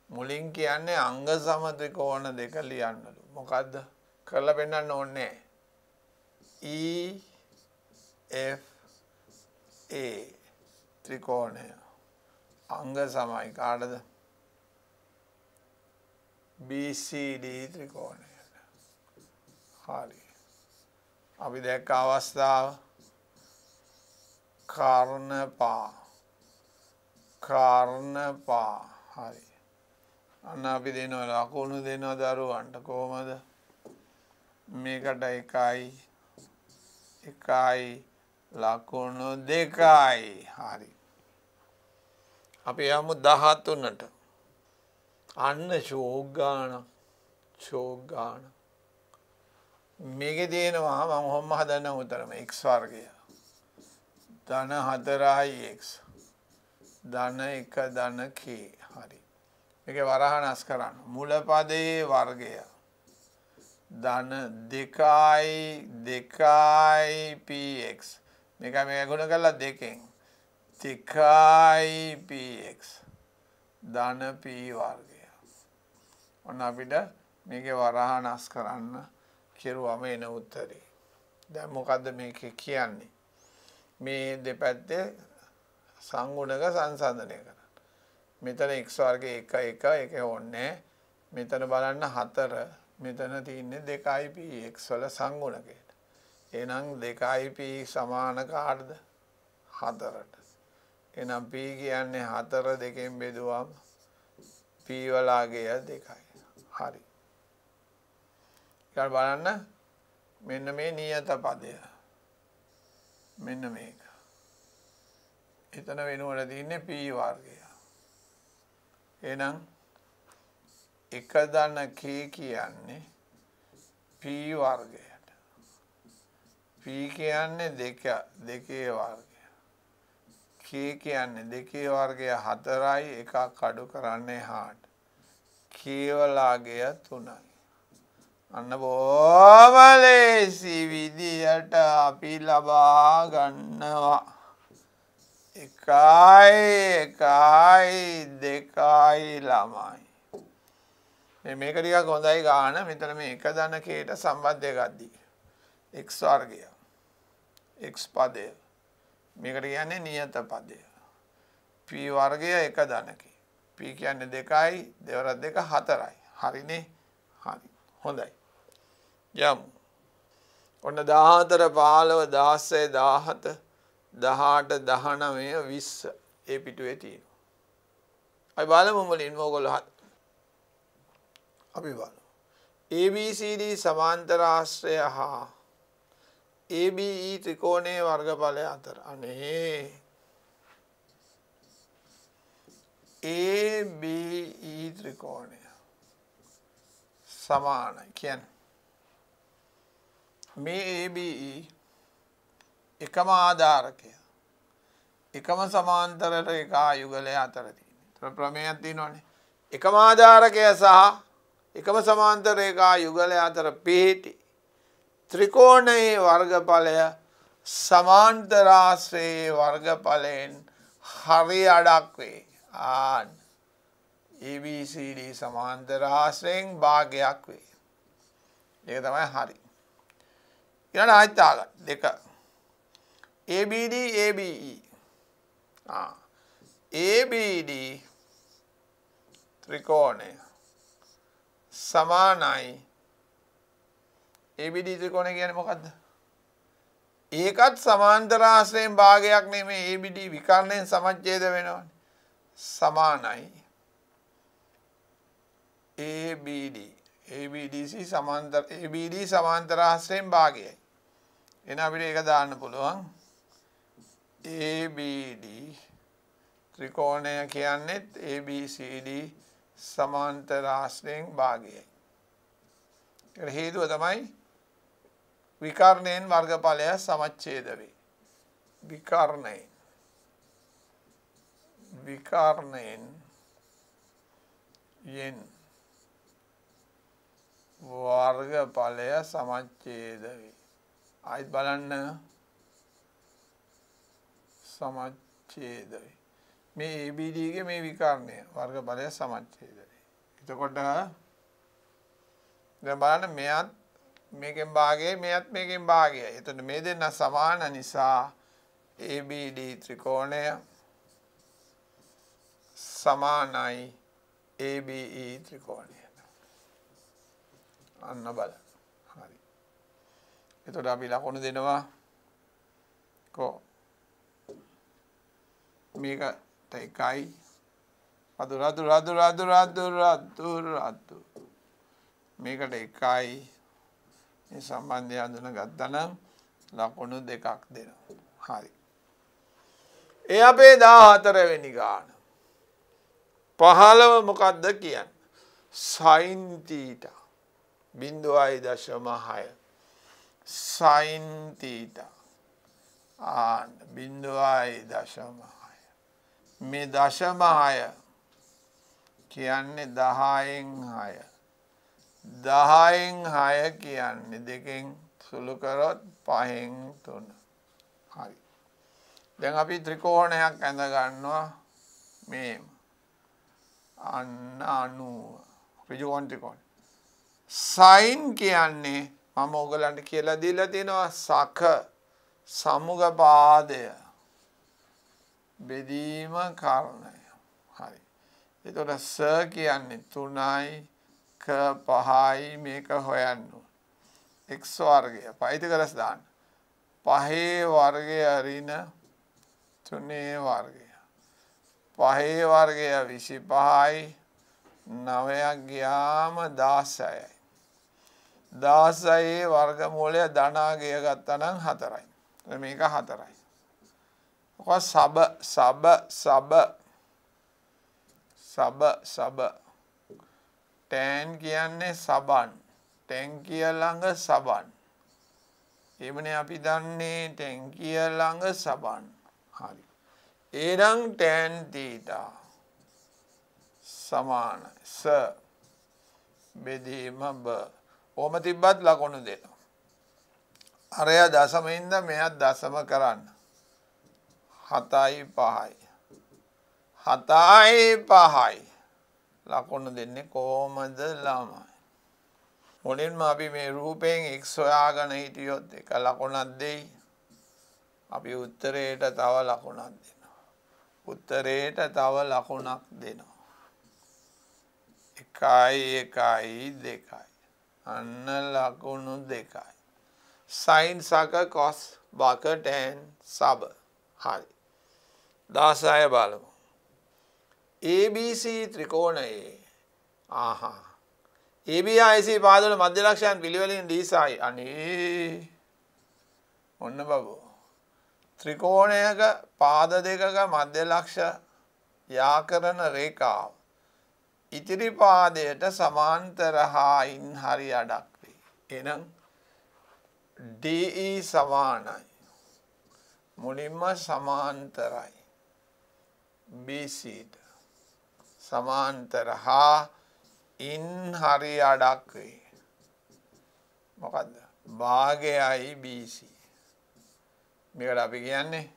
මුලින් කියන්නේ අංග සම ත්‍රිකෝණ දෙක ලියන්නලු. මොකද්ද? කරලා පෙන්නන්න ඕනේ. E F A ත්‍රිකෝණය අංග සමයි කාටද? BCD ත්‍රිකෝණය. හරි. අපි දැක්ක අවස්ථාව කර්ණපා. හරි. අන්න අපි දෙනවා ලකුණු දෙනවා දරුවන්ට කොහමද? මේකට 1 ලකුණු 2යි. හරි. අපි යමු 13ට. අන්න ෂෝක් ගාන. මේකේ තියෙනවා මම ඔහොම හදන්න උතරම x වර්ගය. ධන 4යි x. ධන 1 ධන k. හරි. මේකේ වරහණස් කරන්න. මුල පදයේ වර්ගය. ධන 2යි px. මේක ගුණ කරලා 2කින් 2යි px. ධන p වර්ගය. ඔන්න අපිට මේකේ වරහණස් කරන්න කෙරුවම එන උත්තරේ. දැන් මොකද්ද මේක කියන්නේ? මේ දෙපැත්තේ සංගුණක සංසන්දනය කරන්න. මෙතන x වර්ගයේ 1 එක ඕනේ. මෙතන බලන්න 4. මෙතන තියෙන්නේ 2යි px වල සංගුණකයට. එහෙනම් 2යි p සමාන කාටද? 4ට. එහෙනම් p කියන්නේ 4 2කින් බෙදුවම p වලගේ 2යි. හරි. ඊට බලන්න මෙන්න මේ නියත පදය. මෙන්න මේක. එතන වෙනුවට තියෙන්නේ p වර්ගය. එහෙනම් 1 ධන k කියන්නේ p වර්ගයට. p කියන්නේ 2 වර්ගය. k කියන්නේ 2 වර්ගය 4යි එකක් අඩු කරන්නේ 8. k වලගේ 3යි. අන්න බොහොම ලේසි විදියට අපි ලබා ගන්නවා. 1 2 ළමයි. මේක ටිකක් හොඳයි ගන්න. මෙතන මේ 1 ධන kට සම්බන්ධය ගද්දී x වර්ගය x පදය මේකට කියන්නේ නියත පදය. p වර්ගය 1 ධන k. p කියන්නේ 2යි 2 2 4යි. හරිනේ? හරි. හොඳයි. යමු. ඔන්න 14 15 16 17 18 19 20 ඒ පිටුවේ තියෙනවා. අපි බලමු මුලින්ම ඔයගොල්ලෝ අපි බලමු. ABCD සමාන්තර ආශ්‍රය හා ABE ත්‍රිකෝණයේ වර්ගඵලය අතර. අනේ ABE ත්‍රිකෝණය සමානයි කියන්නේ මේ ABE එකම ආධාරකය එකම සමාන්තර රේඛා යුගලය අතර තියෙනවා. ප්‍රමේයයක් තියෙනවනේ. එකම ආධාරකය සහ එකම සමාන්තර රේඛා යුගලය අතර පිහිටි ත්‍රිකෝණයේ වර්ගඵලය සමාන්තරාශ්‍රයේ වර්ගඵලයෙන් හරි අඩක් වේ. ABCD සමාන්තරාශ්‍රයෙන් භාගයක් වේ. ඒක තමයි හරි. ඊළඟ ආයත දෙක ABD ABE ABD ත්‍රිකෝණය සමානයි ABD ත්‍රිකෝණය කියන්නේ මොකද්ද? ඒකත් සමාන්තර ආශ්‍රයෙන් භාගයක් නෙමෙයි. ABD විකර්ණයෙන් සමච්ඡේද වෙනවනේ. සමානයි ABDC ABD සමාන්තර ආශ්‍රයෙන් භාගයයි. එන අපිට ඒක දාන්න පුළුවන්. ABD ත්‍රිකෝණය කියන්නේ ABCD සමාන්තර ආශ්‍රයෙන් භාගයයි. ඒකට හේතුව තමයි විකර්ණයෙන් වර්ගඵලය සමච්ඡේද වේ. විකර්ණයෙන් යෙන් වර්ගඵලය සමච්ඡේද වේ. ආයිත් බලන්න සමච්ඡේද වේ. මේ ABD ගේ මේ විකර්ණය වර්ගඵලය සමච්ඡේද වේ. එතකොට දැන් බලන්න මෙයත් මේකෙන් භාගයයි මෙයත් මේකෙන් භාගයයි. එතකොට මේ දෙන්න සමාන නිසා ABD ත්‍රිකෝණය සමානයි ABE ත්‍රිකෝණයට. අන්න බලන්න. හරි. එතකොට අපි ලකුණු දෙනවා මේකට එකයි රතු මේකට එකයි මේ සම්බන්ධය හඳුනගත්තා නම් ලකුණු දෙකක් දෙනවා. හරි. ඒ අපේ 14 වෙනි ගාන. 15 මොකක්ද කියන්නේ? sin theta 0.6 sin theta 0.6 මේ 0.6 කියන්නේ 10න් 6 10න් 6 කියන්නේ දෙකෙන් සුළු කරොත් 5න් 3. හරි. දැන් අපි ත්‍රිකෝණයක් ඇඳ ගන්නවා මේ අන්න 90 ඍජුකෝණ ත්‍රිකෝණ. sin කියන්නේ මම ඔයගලන්ට කියලා දීලා තියෙනවා සක සමුග පාදය බෙදීම කර්ණය. හරි. එතකොට ස කියන්නේ 3යි ක 5යි මේක හොයන්න ඕන. x වර්ගය පයිතගරස් දාන්න. 5 වර්ගය අරින 3 වර්ගය. 5 වර්ගය 25යි 9ක් ගියාම 16යි. 16 වර්ගමූලය ධනාගය ගත්තා නම් 4යි. මේක 4යි. සබ tan කියන්නේ සබන්. tan කිය ළඟ සබන්. එමනේ අපි දන්නේ tan කිය ළඟ සබන්. හරි. එහෙනම් tan theta සමාන ස බෙදීම බ. ඔහම තිබ්බත් ලකුණු දෙනවා. අරය දශමින්ද මෙයත් දශම කරන්න. 7යි 5යි. 7යි 5යි. ලකුණු දෙන්නේ කොහොමද ළමයි? මුලින්ම අපි මේ රූපයෙන් x හොයාගෙන හිටියොත් එක ලකුණක් දෙයි. අපි උත්තරයට තව ලකුණක් දෙනවා. උත්තරයට තව ලකුණක් දෙනවා. 1 1 2යි. අන්න ලකුණු 2යි. sin සක cos බක tan සබ. හරි. 16 බලමු. ABC ත්‍රිකෝණයේ ABIC පාදවල මධ්‍ය ලක්ෂයන් පිළිවෙලින් දීසයි. අනේ ඔන්න බබෝ. ත්‍රිකෝණයක පාද දෙකක මධ්‍ය ලක්ෂ යා කරන රේඛාව ඉතිරි පාදයට සමාන්තර හා ඉන් හරි අඩක් වේ. එහෙනම් DE සමානයි. මුලින්ම සමාන්තරයි. BCට සමාන්තර හා ඉන් හරි අඩක් වේ. මොකද්ද? භාගයයි BC. මේකට අපි කියන්නේ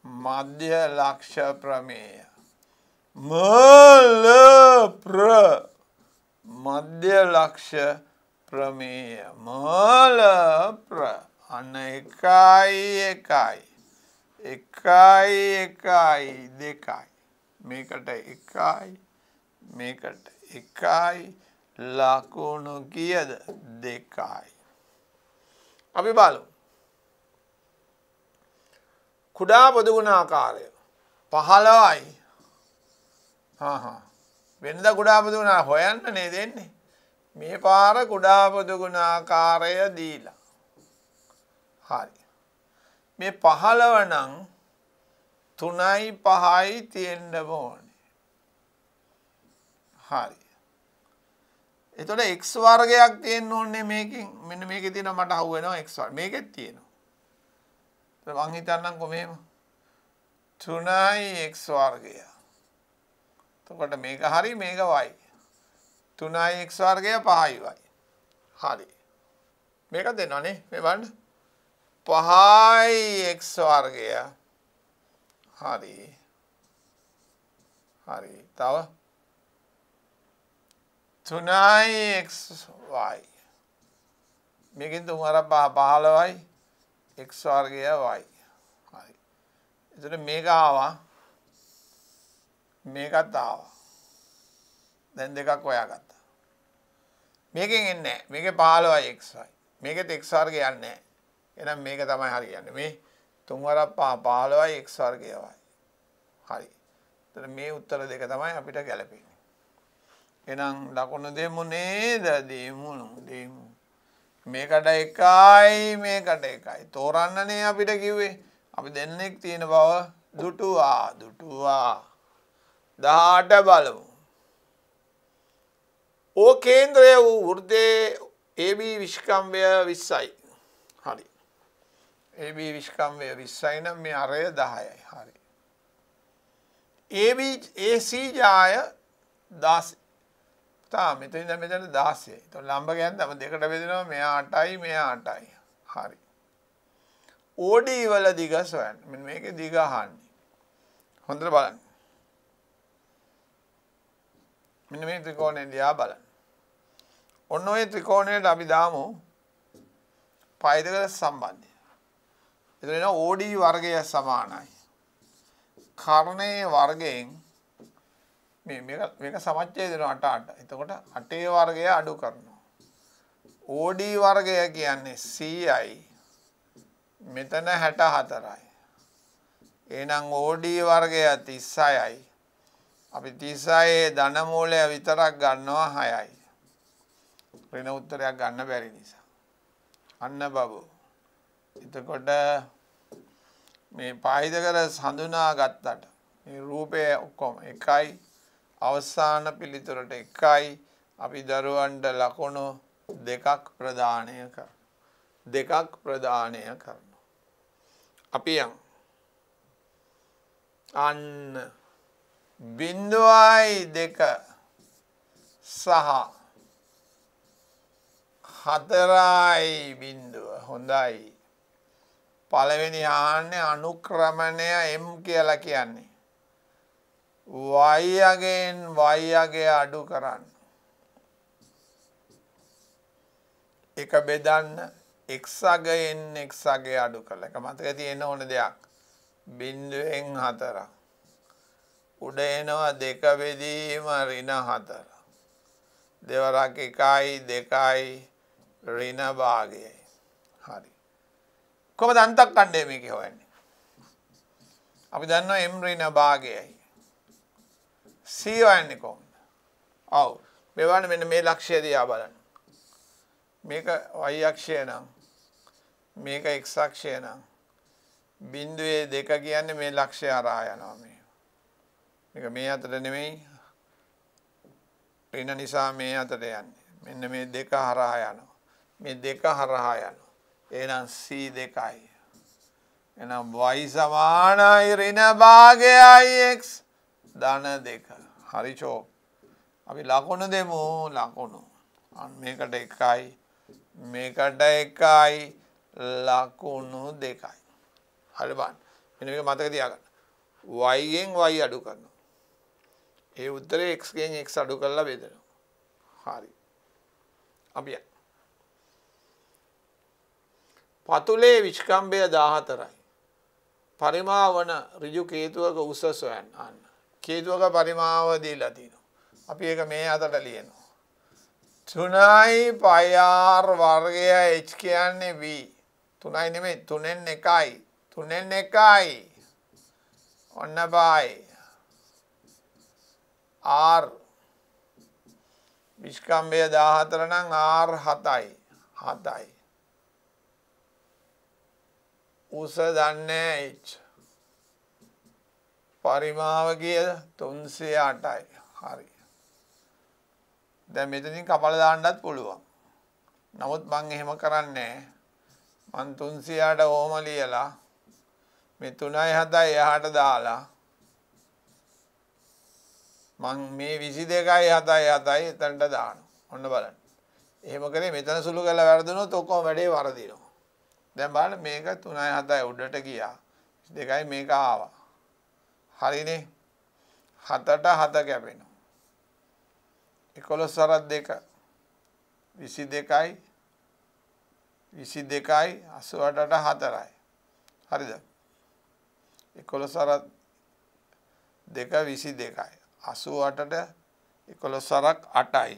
මධ්‍ය ලක්ෂ ප්‍රමේය. මධ්‍ය ලක්ෂ ප්‍රමේය. අන්න 1 2යි. මේකට 1යි මේකට 1යි ලකුණු කීයද? 2යි. අපි බලමු. කුඩා පොදු ගුණාකාරය 15යි. වෙනද කුඩා පොදු ගුණා හොයන්න නේද එන්නේ. මේ පාර කුඩා පොදු ගුණාකාරය දීලා. හරි. මේ 15 නම් 3යි 5යි තියෙන්න ඕනේ. හරි. එතකොට x වර්ගයක් තියෙන්න ඕනේ මේකෙන්. මෙන්න මේකේ තියෙනවා මට අහු වෙනවා x වර්ග. මේකෙත් තියෙනවා. මං හිතන්නම්කො මෙහෙම 3යි x වර්ගය. එතකොට මේක හරි මේක y. 3යි x වර්ගය 5යි y. හරි. මේක දෙනවනේ මේ බලන්න. 5යි x වර්ගය. හරි. හරි. තව 3යි xy. මේකෙන් 3 හරක් 15යි x වර්ගය y. හරි. එතකොට මේක ආවා. මේකත් ආවා. දැන් දෙකක් හොයාගත්තා. මේකෙන් එන්නේ නැහැ. මේකේ 15යි xy. මේකෙත් x වර්ගය යන්නේ නැහැ. එහෙනම් මේක තමයි හරියන්නේ. මේ 3 වරක් 15යි x වර්ගය y. හරි. එතකොට මේ උත්තර දෙක තමයි අපිට ගැලපෙන්නේ. එහෙනම් ලකුණු දෙමු නේද? දෙමු. මේකට 1යි මේකට 1යි. තෝරන්නනේ අපිට කිව්වේ. අපි දෙන්නෙක් තියෙන බව දුටුවා. 18 බලමු. ඕ කේන්ද්‍රය වූ වෘත්තයේ AB විෂ්කම්භය 20යි. හරි. AB විෂ්කම්භය 20යි නම් මේ අරය 10යි. හරි. AC ජාය 16. මෙතන 16යි. එතකොට ලම්බ ගෑන් තම දෙකට බෙදෙනවා. මෙයා 8යි මෙයා 8යි. හරි. OD වල දිග සොයන්න. මෙන්න මේකේ දිග අහන්නේ. හොඳට බලන්න. මෙන්න මේ ත්‍රිකෝණය දිහා බලන්න. ඔන්න ඔය ත්‍රිකෝණයට අපි දාමු පය දෙක සම්බන්ධය. එතන එනවා OD වර්ගය සමානයි. කර්ණයේ වර්ගයෙන් මේක සමච්ඡේද දෙනවා 8 8. එතකොට 8 වර්ගය අඩු කරනවා. OD වර්ගය කියන්නේ 100යි. මෙතන 64යි. එහෙනම් OD වර්ගය 36යි. අපි 36 ධන මූලය විතරක් ගන්නවා 6යි. වෙන උත්තරයක් ගන්න බැරි නිසා. අන්න බබෝ. එතකොට මේ පායිදකර හඳුනා ගත්තට මේ රූපය ඔක්කොම එකයි. අවසාන පිළිතුරට එකයි. අපි දරුවන්ට ලකුණු දෙකක් ප්‍රදානය කරනවා. අපි යන් අන්න 0.2 සහ 4.0 හොඳයි. පළවෙනි ආන්නේ අනුක්‍රමණය m කියලා කියන්නේ. y අගෙන් y අගය අඩු කරන්න. එක බෙදන්න x අගයෙන් x අගය අඩු කරලා. එක මතක තියෙන්න ඕන දෙයක්. 0.4. උඩ එනවා 2 බෙදීම ඍණ 4. දෙවරක් 1යි 2යි ඍණ භාගයයි. හරි. කොහොමද අන්තක් කණ්ඩේ මේක හොයන්නේ? අපි දන්නවා m ඍණ භාගයයි. c හොයන්නේ කොහොමද? ඔව්. මේ වань මෙන්න මේ ලක්ෂ්‍ය දිහා බලන්න. මේක y අක්ෂය නම් මේක x අක්ෂය නම් බිඳුවේ 2 කියන්නේ මේ ලක්ෂ්‍ය හරහා යනවා මේ. මේක මේ අතට නෙමෙයි. ඍණ නිසා මේ අතට යන්නේ. මෙන්න මේ 2 හරහා යනවා. මේ 2 හරහා යනවා. එහෙනම් c 2යි. එහෙනම් y සමානයි ඍණ භාගයයි x ධන 2. හරි චෝ. අපි ලකුණු දෙමු ලකුණු. මේකට 1යි මේකට 1යි ලකුණු 2යි. හරි බලන්න. මෙන්න මේක මතක තියාගන්න. y ගෙන් y අඩු කරනවා. ඒ උත්තරේ x ගෙන් x අඩු කරලා බෙදනවා. හරි. අපි පතුලේ විෂ්කම්භය 14යි. පරිමාවන ඍජු කේතුවක උස සොයන්න. අන්න. කේතුවක පරිමාව දීලා තිනවා. අපි ඒක මේ අතට ලියනවා. 3යි πr වර්ගය h කියන්නේ v. 3යි නෙමෙයි 3න් 1යි. 3න් 1යි. ඔන්න බයි. r විෂ්කම්භය 14 නම් r 7යි. 7යි. උස දන්නේ h. පරිමාව කීයද? 308යි. හරි. දැන් මෙතනින් කපලා දාන්නත් පුළුවන්. නමුත් මම එහෙම කරන්නේ නැහැ. මම 300ට ඕම ලියලා මේ 3යි 7යි එහාට දාලා මං මේ 22යි 7යි 7යි එතනට දානවා. ඔන්න බලන්න. එහෙම කරේ මෙතන සුළු කරලා වැරදුනොත් ඔක්කොම වැඩේ වරදිනවා. දැන් බලන්න මේක 3යි 7යි උඩට ගියා. 22යි මේක ආවා. හරිනේ. 7ට 7 කැපෙනවා. 11 වරක් 2 22යි 22යි 88ට 4යි. හරිද? 11 වරක් 2 22යි 88ට 11 වරක් 8යි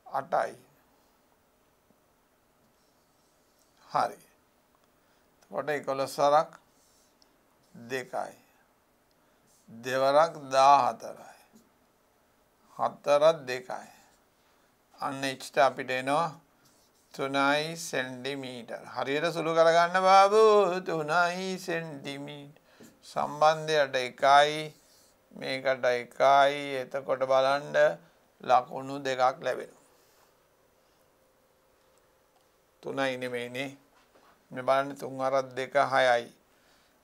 8යි. හරි. එතකොට 11 වරක් 2යි. දෙවරක් 14යි. 4ක් 2යි. අන්න එච්ට අපිට එනවා 3 සෙන්ටිමීටර්. හරියට සුළු කරගන්න බාබු 3 සෙන්ටිමීටර්. සම්බන්ධයට 1යි මේකට 1යි. එතකොට බලන්න ලකුණු 2ක් ලැබෙනවා. 3යි නෙමෙයිනේ. මේ බලන්න 3 වරක් 2 6යි.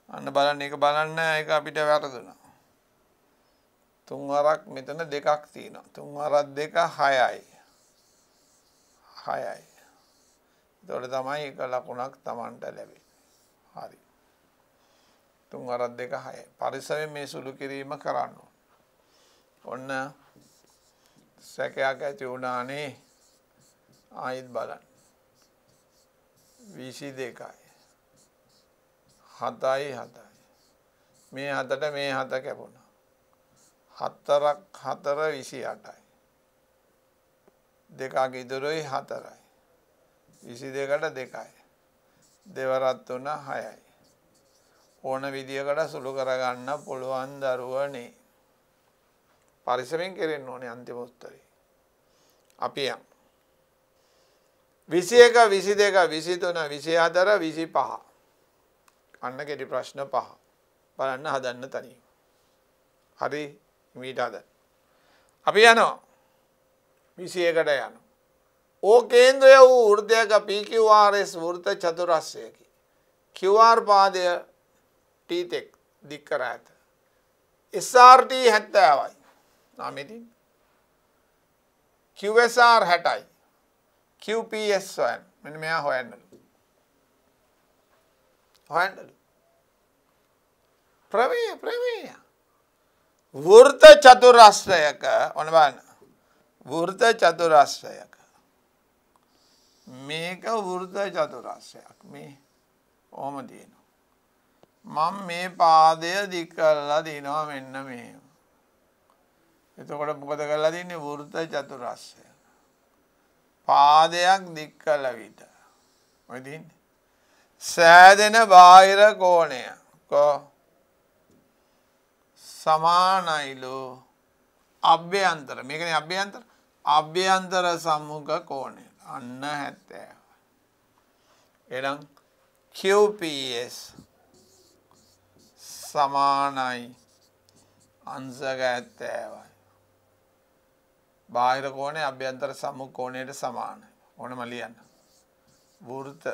අන්න බලන්න ඒක බලන්න ඒක අපිට වැරදුනා. 3 වරක් මෙතන 2ක් තියෙනවා. 3 වරක් 2 6යි. 6යි. එතකොට තමයි එක ලකුණක් Tamanට ලැබෙන්නේ. හරි. 3 වරක් 2 6යි. පරිස්සමෙන් මේ සුළු කිරීම කරන්න ඕන. ඔන්න සැකයක් ඇති වුණානේ. ආයෙත් බලන්න. 22යි. 7යි 7යි. මේ 7ට මේ 7 කැපුණා. 4ක් 4 28යි. 2ක් ඉදිරියේ 4යි. 22ට 2යි. දෙවරක් 3 6යි. ඕන විදියකට සුළු කරගන්න පුළුවන් දරුවනේ. පරිස්සමෙන් කෙරෙන්න ඕනේ අන්තිම උත්තරේ. අපි යමු. 21 22 23 24 25. අන්න කෙටි ප්‍රශ්න 5. බලන්න හදන්න තනියම. හරි මීට හදන්න. අපි යනවා 21ට යනවා. ඕ කේන්ද්‍රය වූ වෘත්තයක PQRS වෘත්ත චතුරස්‍රයකි. QR පාදය T දික් කර ඇත. SRT 70යි. නාමෙදී QSR 60යි. QPS හොයන්න. මෙන්න මෙයා හොයන්නලු. හොයන්නලු. ප්‍රමේය. වෘත්ත චතුරස්‍රයක ඔන්න බලන්න. වෘත්ත චතුරස්‍රයක. මේක වෘත්ත චතුරස්‍රයක්. මේ ඔහොම තියෙනවා. මම මේ පාදය දික් කරලා දිනවා මෙන්න මෙහෙම. එතකොට මොකද කරලා තින්නේ වෘත්ත චතුරස්‍රය. පාදයක් දික් කළ විට ඔය දින්නේ සෑදෙන බාහිර කෝණය සමානයිලු අභ්‍යන්තර මේකනේ අභ්‍යන්තර සම්මුඛ කෝණය අන්න 70. එහෙනම් QPS සමානයි අංශක 70යි. බාහිර කෝණය අභ්‍යන්තර සම්මුඛ කෝණයට සමානයි. ඕනම ලියන්න. වෘත්ත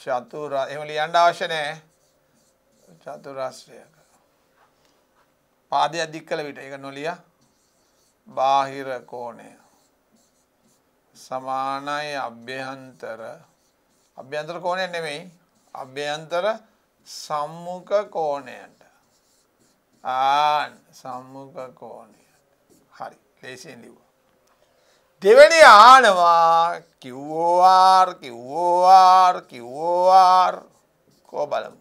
එහෙම ලියන්න අවශ්‍ය නැහැ. චතුරස්‍රයක. පාදයක් දික් කළ විට ඒක නොලිය බාහිර කෝණය සමානයි අභ්‍යන්තර කෝණය නෙමෙයි අභ්‍යන්තර සම්මුඛ කෝණයට. සම්මුඛ කෝණය. හරි. ලේසියෙන් ලිව්වා. දෙවෙනි ආනවා QOR කෝ බලමු.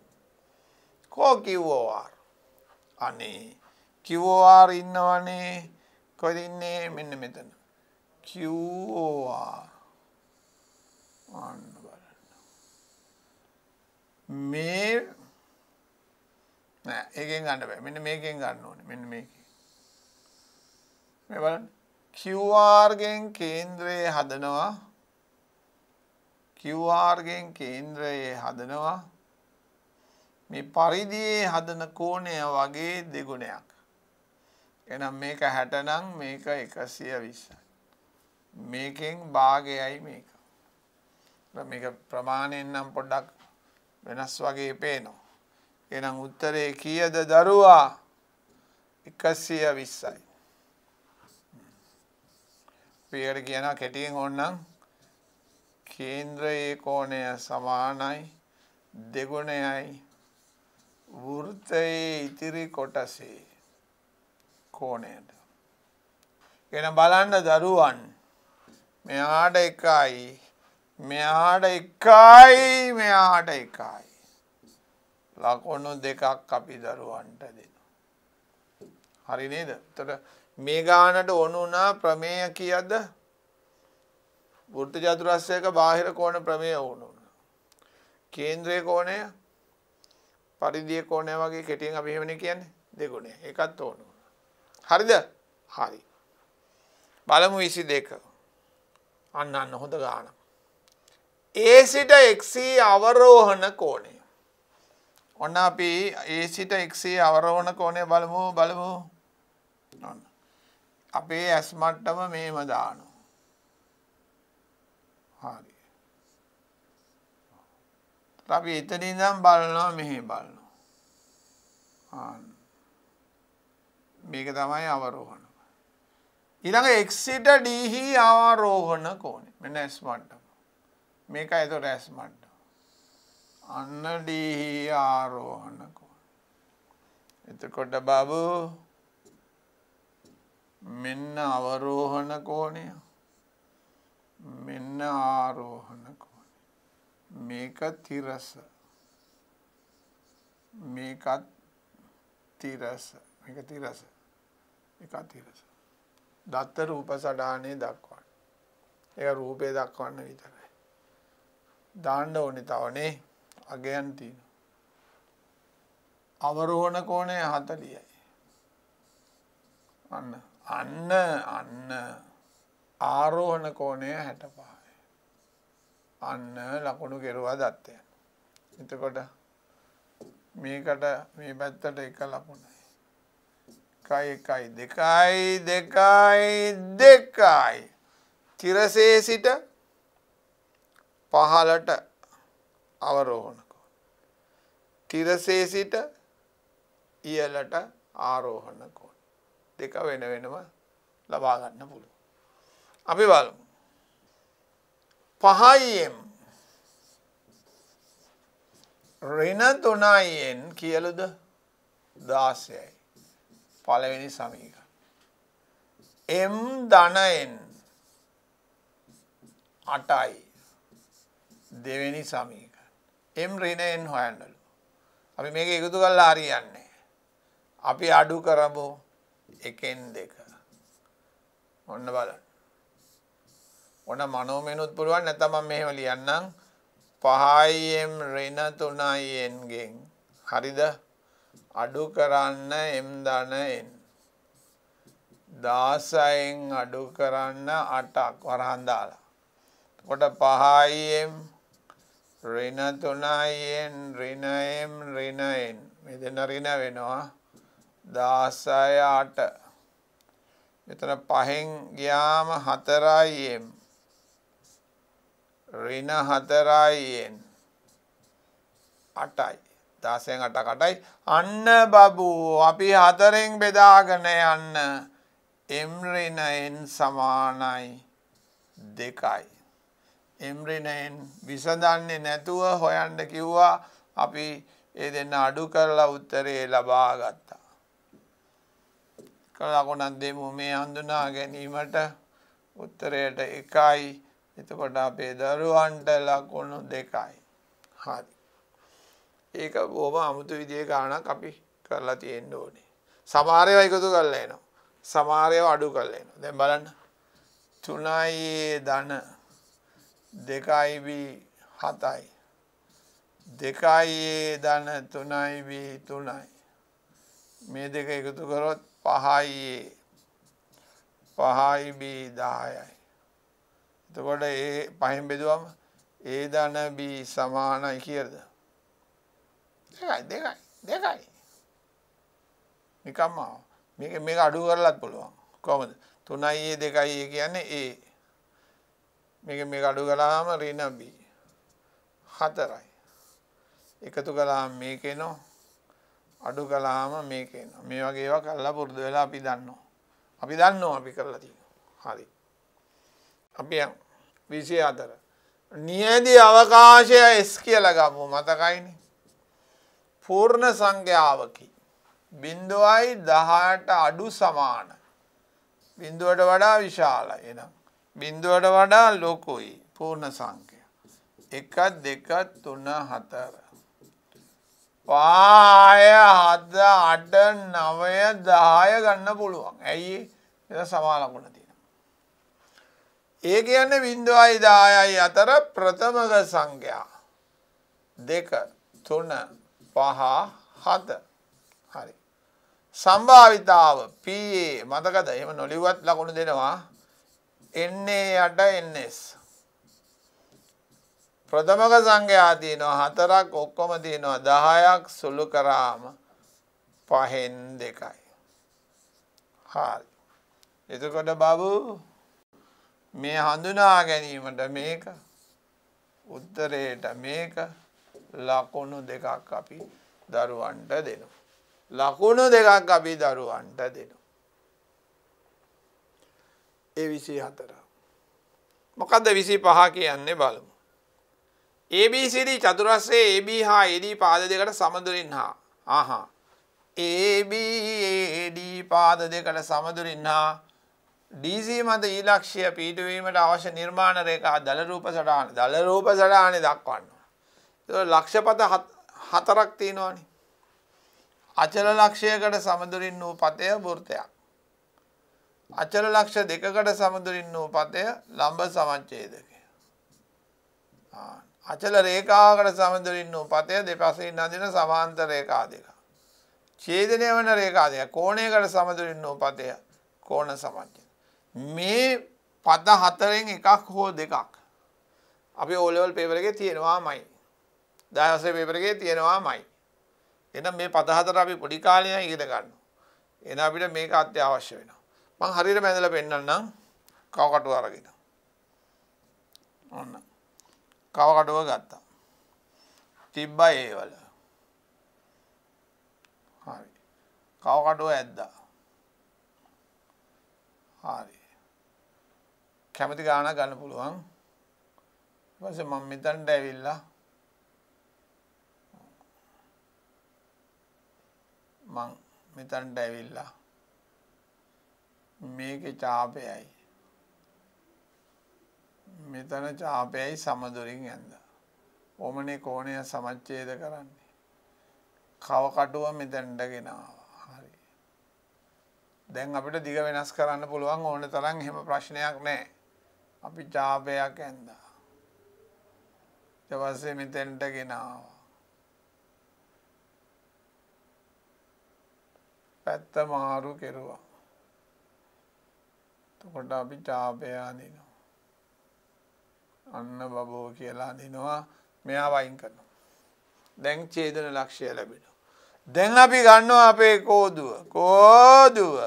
කෝ QOR. අනේ QOR ඉන්නවනේ. කොහෙද ඉන්නේ? මෙන්න මෙතන. QOR. අන්න බලන්න. මේ නෑ ඒකෙන් ගන්න බෑ. මෙන්න මේකෙන් ගන්න ඕනේ. මෙන්න මේකෙන්. මේ බලන්න. QR ගෙන් කේන්ද්‍රයේ හදනවා. QR ගෙන් කේන්ද්‍රයේ හදනවා. මේ පරිධියේ හදන කෝණය වගේ දෙගුණයක්. එහෙනම් මේක 60 නම් මේක 120යි. මේකෙන් භාගයයි මේක. මේක ප්‍රමාණයෙන් නම් පොඩ්ඩක් වෙනස් වගේ පේනවා. එහෙනම් උත්තරේ කීයද දරුවා? 120යි. පියකට කියනවා කෙටියෙන් ඕනනම් කේන්ද්‍රයේ කෝණය සමානයි දෙගුණයයි වෘත්තයේ ඉතිරි කොටසේ කෝණයට. එහෙනම් බලන්න දරුවන් මෙයාට 1යි මෙයාට 1යි මෙයාට 1යි. ලකුණු දෙකක් අපි දරුවන්ට දෙනවා. හරි නේද? එතකොට මේ ගානට ඕන වුණා ප්‍රමේය කීයද? වෘත්ත චතුරස්‍රයක බාහිර කෝණ ප්‍රමේය ඕන වුණා. කේන්ද්‍රයේ කෝණය පරිධියේ කෝණය වගේ කෙටියෙන් අපි එහෙමනේ කියන්නේ දෙගුණය. ඒකත් ඕන වුණා. හරිද? හරි. බලමු 22. අන්න හොඳ ගානක්. A සිට XC අවරෝහණ කෝණය. ඔන්න අපි A සිට XC අවරෝහණ කෝණය බලමු. අපේ ඇස් මට්ටම මේම දානවා. හරි. අපි එතන ඉඳන් බලනවා මෙහි බලනවා. මේක තමයි අවරෝහණ. ඊළඟ x සිට d හි ආරෝහණ කෝණය. මෙන්න ඇස් මට්ටම. මේකයි ඒතර ඇස් මට්ටම. අන්න d හි ආරෝහණ කෝණය. එතකොට බබු මෙන්න අවරෝහණ කෝණය. මෙන්න ආරෝහණ කෝණය. මේක තිරස. මේකත් තිරස. මේක තිරස. ඒකත් තිරස. දත්ත රූප සටහනේ දක්වන්න. ඒක රූපේ දක්වන්න විතරයි. දාන්න ඕනේ තවනේ අගයන් තියෙනවා. අවරෝහණ කෝණය 40යි. අන්න ආරෝහණ කෝණය 65යි. අන්න ලකුණු කෙරුවා දත්තය. එතකොට මේකට මේ පැත්තට එක ලකුණයි. 1 2 තිරසේ සිට පහළට අවරෝහණ කෝණය. තිරසේ සිට ඉහළට ආරෝහණ කෝණය. දෙක වෙන වෙනම ලබා ගන්න පුළුවන්. අපි බලමු. 5m ඍණ 3n කියලුද 16යි. පළවෙනි සමීකරණ. m ධන n 8යි. දෙවෙනි සමීකරණ. m ඍණ n හොයන්නලු. අපි මේක එකතු කරලා හරියන්නේ. අපි අඩු කරමු 1න් 2. ඔන්න බලන්න. ඔන්න මනෝමයනුත් පුළුවන් නැත්නම් මම මෙහෙම ලියන්නම් 5m ඍණ 3n ගෙන් හරිද අඩු කරන්න m ධන n 16න් අඩු කරන්න 8ක් වරහන් දාලා. එතකොට 5m ඍණ 3n ඍණ m ඍණ n මෙතන ඍණ වෙනවා 16 8. මෙතන 5න් ගියාම 4m ඍණ 4n 8යි. 16න් 8ක් 8යි. අන්න බබු අපි 4න් බෙදාගෙන යන්න m ඍණ n සමානයි 2යි. m ඍණ n විසඳන්නේ නැතුව හොයන්න කිව්වා. අපි ඒ දෙන්න අඩු කරලා උත්තරේ ලබා ගත්තා. ලකුණක් දෙමු මේ හඳුනා ගැනීමට. උත්තරයට 1යි. එතකොට අපේ දරුවන්ට ලකුණු 2යි. හරි. ඒක බොහොම අමුතු විදිහේ ගාණක් අපි කරලා තියෙන්න ඕනේ. සමහර ඒවා එකතු කරලා එනවා. සමහර ඒවා අඩු කරලා එනවා. දැන් බලන්න. 3a ධන 2b 7යි. 2a ධන 3b 3යි. මේ දෙක එකතු කරොත් 5a 5b 10යි. එතකොට ඒ 5න් බෙදුවම a ධන b සමානයි කියලාද? 2යි. නිකම්ම මේක අඩු කරලත් පුළුවන්. කොහොමද? 3a 2a කියන්නේ a. මේක අඩු කළාම ඍණ b. 4යි. එකතු කළාම මේක එනවා. අඩු කළාම මේක එනවා. මේ වගේ ඒවා කරලා පුරුදු වෙලා අපි දන්නවා. අපි කරලා තියෙනවා. හරි. අපි 24. නියැදි අවකාශය S කියලා ගමු. මතකයිනේ. පූර්ණ සංඛ්‍යාවකි. 0.18 අඩු සමාන. 0ට වඩා විශාලයි. එහෙනම් 0ට වඩා ලොකුයි පූර්ණ සංඛ්‍යා. 1 2 3 4 5 7 8 9 10 ගන්න පුළුවන්. ඇයි ඒ සමාන ලකුණ තියෙනවා. ඒ කියන්නේ 0.10යි අතර ප්‍රථමක සංඛ්‍යා 2 3 5 7 හරි. සම්භාවිතාව PA මතකද? එහෙම නොලිව්වත් ලකුණු දෙනවා. NA යට NS. ප්‍රථමක සංඛ්‍යා තියෙනවා 4ක් ඔක්කොම තියෙනවා 10ක් සුළු කරාම 5න් 2යි. හරි. එතකොට බබු මේ හඳුනා ගැනීමට මේක උත්තරේට මේක ලකුණු දෙකක් අපි දරුවන්ට දෙනවා. ලකුණු දෙකක් අපි දරුවන්ට දෙනවා. ඒ 24. මොකද්ද 25 කියන්නේ බලමු. ABCD චතුරස්‍රයේ AB හා AD පාද දෙකට සමදුරින් හා AB AD පාද දෙකට සමදුරින් හා DC මත ඊලක්ෂය පිහිටුවීමට අවශ්‍ය නිර්මාණ රේඛා දල රූප සටහනේ දක්වන්න. ඒක ලක්ෂපත 4ක් තියෙනවානේ. අචල ලක්ෂයකට සමදුරින් වූ පතය වෘත්තයක්. අචල ලක්ෂ දෙකකට සමදුරින් වූ පතය ලම්බ සමච්ඡේදකය. අචල රේඛාවකට සමදුරින් වූ පතය දෙපසින් අදින සමාන්තර රේඛා දෙක. ඡේදනය වන රේඛා දෙක. කෝණයකට සමදුරින් වූ පතය කෝණ සමච්ඡේද. මේ පද 4න් එකක් හෝ දෙකක් අපි O level paper එකේ තියෙනවාමයි. 10 වසරේ paper එකේ තියෙනවාමයි. එහෙනම් මේ පද 4 අපි පොඩි කාලේ ඉගෙන ගන්නවා. එහෙනම් අපිට මේක අත්‍යවශ්‍ය වෙනවා. මම හරියට බැඳලා පෙන්නන්නම් කව කටුව අරගෙන. ඔන්න. කව කටුව ගත්තා. තිබ්බා ඒ වල. හරි. කව කටුව ඇද්දා. හරි. කැමති ගානක් ගන්න පුළුවන්. ඊට පස්සේ මම මෙතනට ඇවිල්ලා මේකේ ඡාපයයි මෙතන ඡාපයයි සමදුරින් ඇඳලා ඔමනේ කෝණය සමච්ඡේද කරන්නේ. කව කටුව මෙතනට ගෙනාවා. හරි. දැන් අපිට දිග වෙනස් කරන්න පුළුවන් ඕන තරම් එහෙම ප්‍රශ්නයක් නැහැ. අපි ඡාපයක් ඇඳලා ඊට පස්සේ මෙතනට ගෙනාවා. පැත්ත මාරු කෙරුවා. එතකොට අපි ඡාපය අඳිනවා. අන්න බබෝ කියලා අඳිනවා. මෙයා වයින් කරනවා. දැන් ඡේදන ලක්ෂ්‍ය ලැබෙනවා. දැන් අපි ගන්නවා අපේ කෝදුව.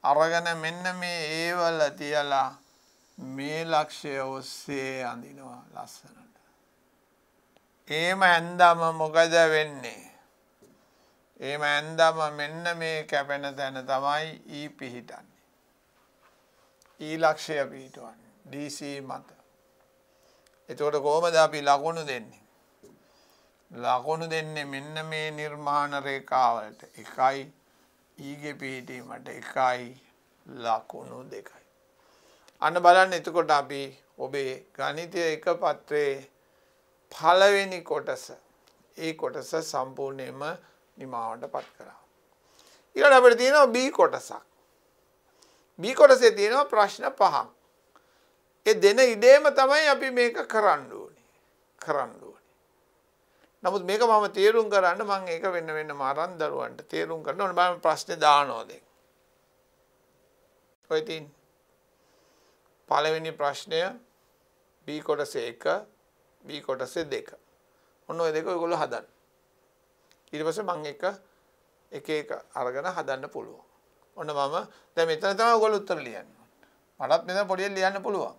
අරගෙන මෙන්න මේ ඒවල තියලා මේ ලක්ෂ්‍ය ඔස්සේ අඳිනවා ලස්සනට. එහෙම ඇඳම මොකද වෙන්නේ? එහෙම ඇඳම මෙන්න මේ කැපෙන තැන තමයි E පිහිටන්නේ. E ලක්ෂය පිහිටවන්නේ DC මත. එතකොට කොහොමද අපි ලකුණු දෙන්නේ? ලකුණු දෙන්නේ මෙන්න මේ නිර්මාණ රේඛාවලට 1යි E ගේ පිහිටීමට 1යි ලකුණු 2යි. අන්න බලන්න එතකොට අපි ඔබේ ගණිතය එක පත්‍රයේ පළවෙනි කොටස ඒ කොටස සම්පූර්ණයෙන්ම නිමාවට පත් කරා. ඊළඟ අපිට තියෙනවා B කොටසක්. B කොටසේ තියෙනවා ප්‍රශ්න 5ක්. ඒ දෙන ඉඩේම තමයි අපි මේක කරන්න ඕනේ. නමුත් මේක මම තේරුම් කරන්න මම ඒක වෙන්න මාරන් දරුවන්ට තේරුම් කරන්න ඕනේ. මම ප්‍රශ්නේ දානවා දැන්. ඔය තින් පළවෙනි ප්‍රශ්නය B කොටසේ 1 B කොටසේ 2. ඔන්න ඔය දෙක ඔයගොල්ලෝ හදන්න. ඊට පස්සේ මම එක අරගෙන හදන්න පුළුවන්. ඔන්න මම දැන් මෙතන තමයි ඔයගොල්ලෝ උත්තර ලියන්නේ. මටත් මෙතන පොඩියෙන් ලියන්න පුළුවන්.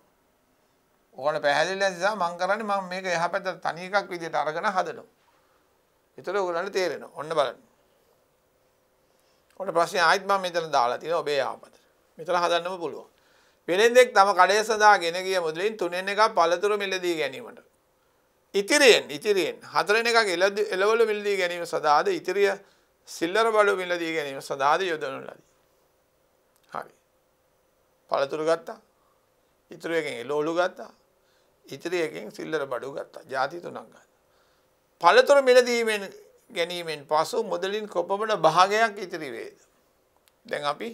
ඔයාලට පැහැදිලි නැති නිසා මම කරන්නේ මම මේක එහා පැත්තට තනි එකක් විදිහට අරගෙන හදනවා. ඒතර ඔයගොල්ලන්ට තේරෙනවා. ඔන්න බලන්න. ඔන්න ප්‍රශ්නේ ආයිත් මම මෙතන දාලා තියෙනවා ඔබේ යහපත. මෙතන හදන්නම පුළුවන්. වෙළෙන්දෙක් තම කඩේ සඳහා ගෙන ගිය මුදලින් 3 එකක් පළතුරු මිලදී ගැනීමට. ඉතිරියෙන් 4 එකක් එළවලු මිලදී ගැනීම සඳහාද ඉතිරිය සිල්ලර බඩු මිලදී ගැනීම සඳහාද යොදවනු ලදී. හරි. පළතුරු ගත්තා. ඉතුරු එකෙන් එළවලු ගත්තා. ඉතිරි එකෙන් සිල්ලර බඩු ගත්තා. ಜಾති 3ක් ගත්තා. පළතුරු මිලදීමෙන් ගැනීමෙන් පසු මුදලින් කොපමණ භාගයක් ඉතිරි වේද? දැන් අපි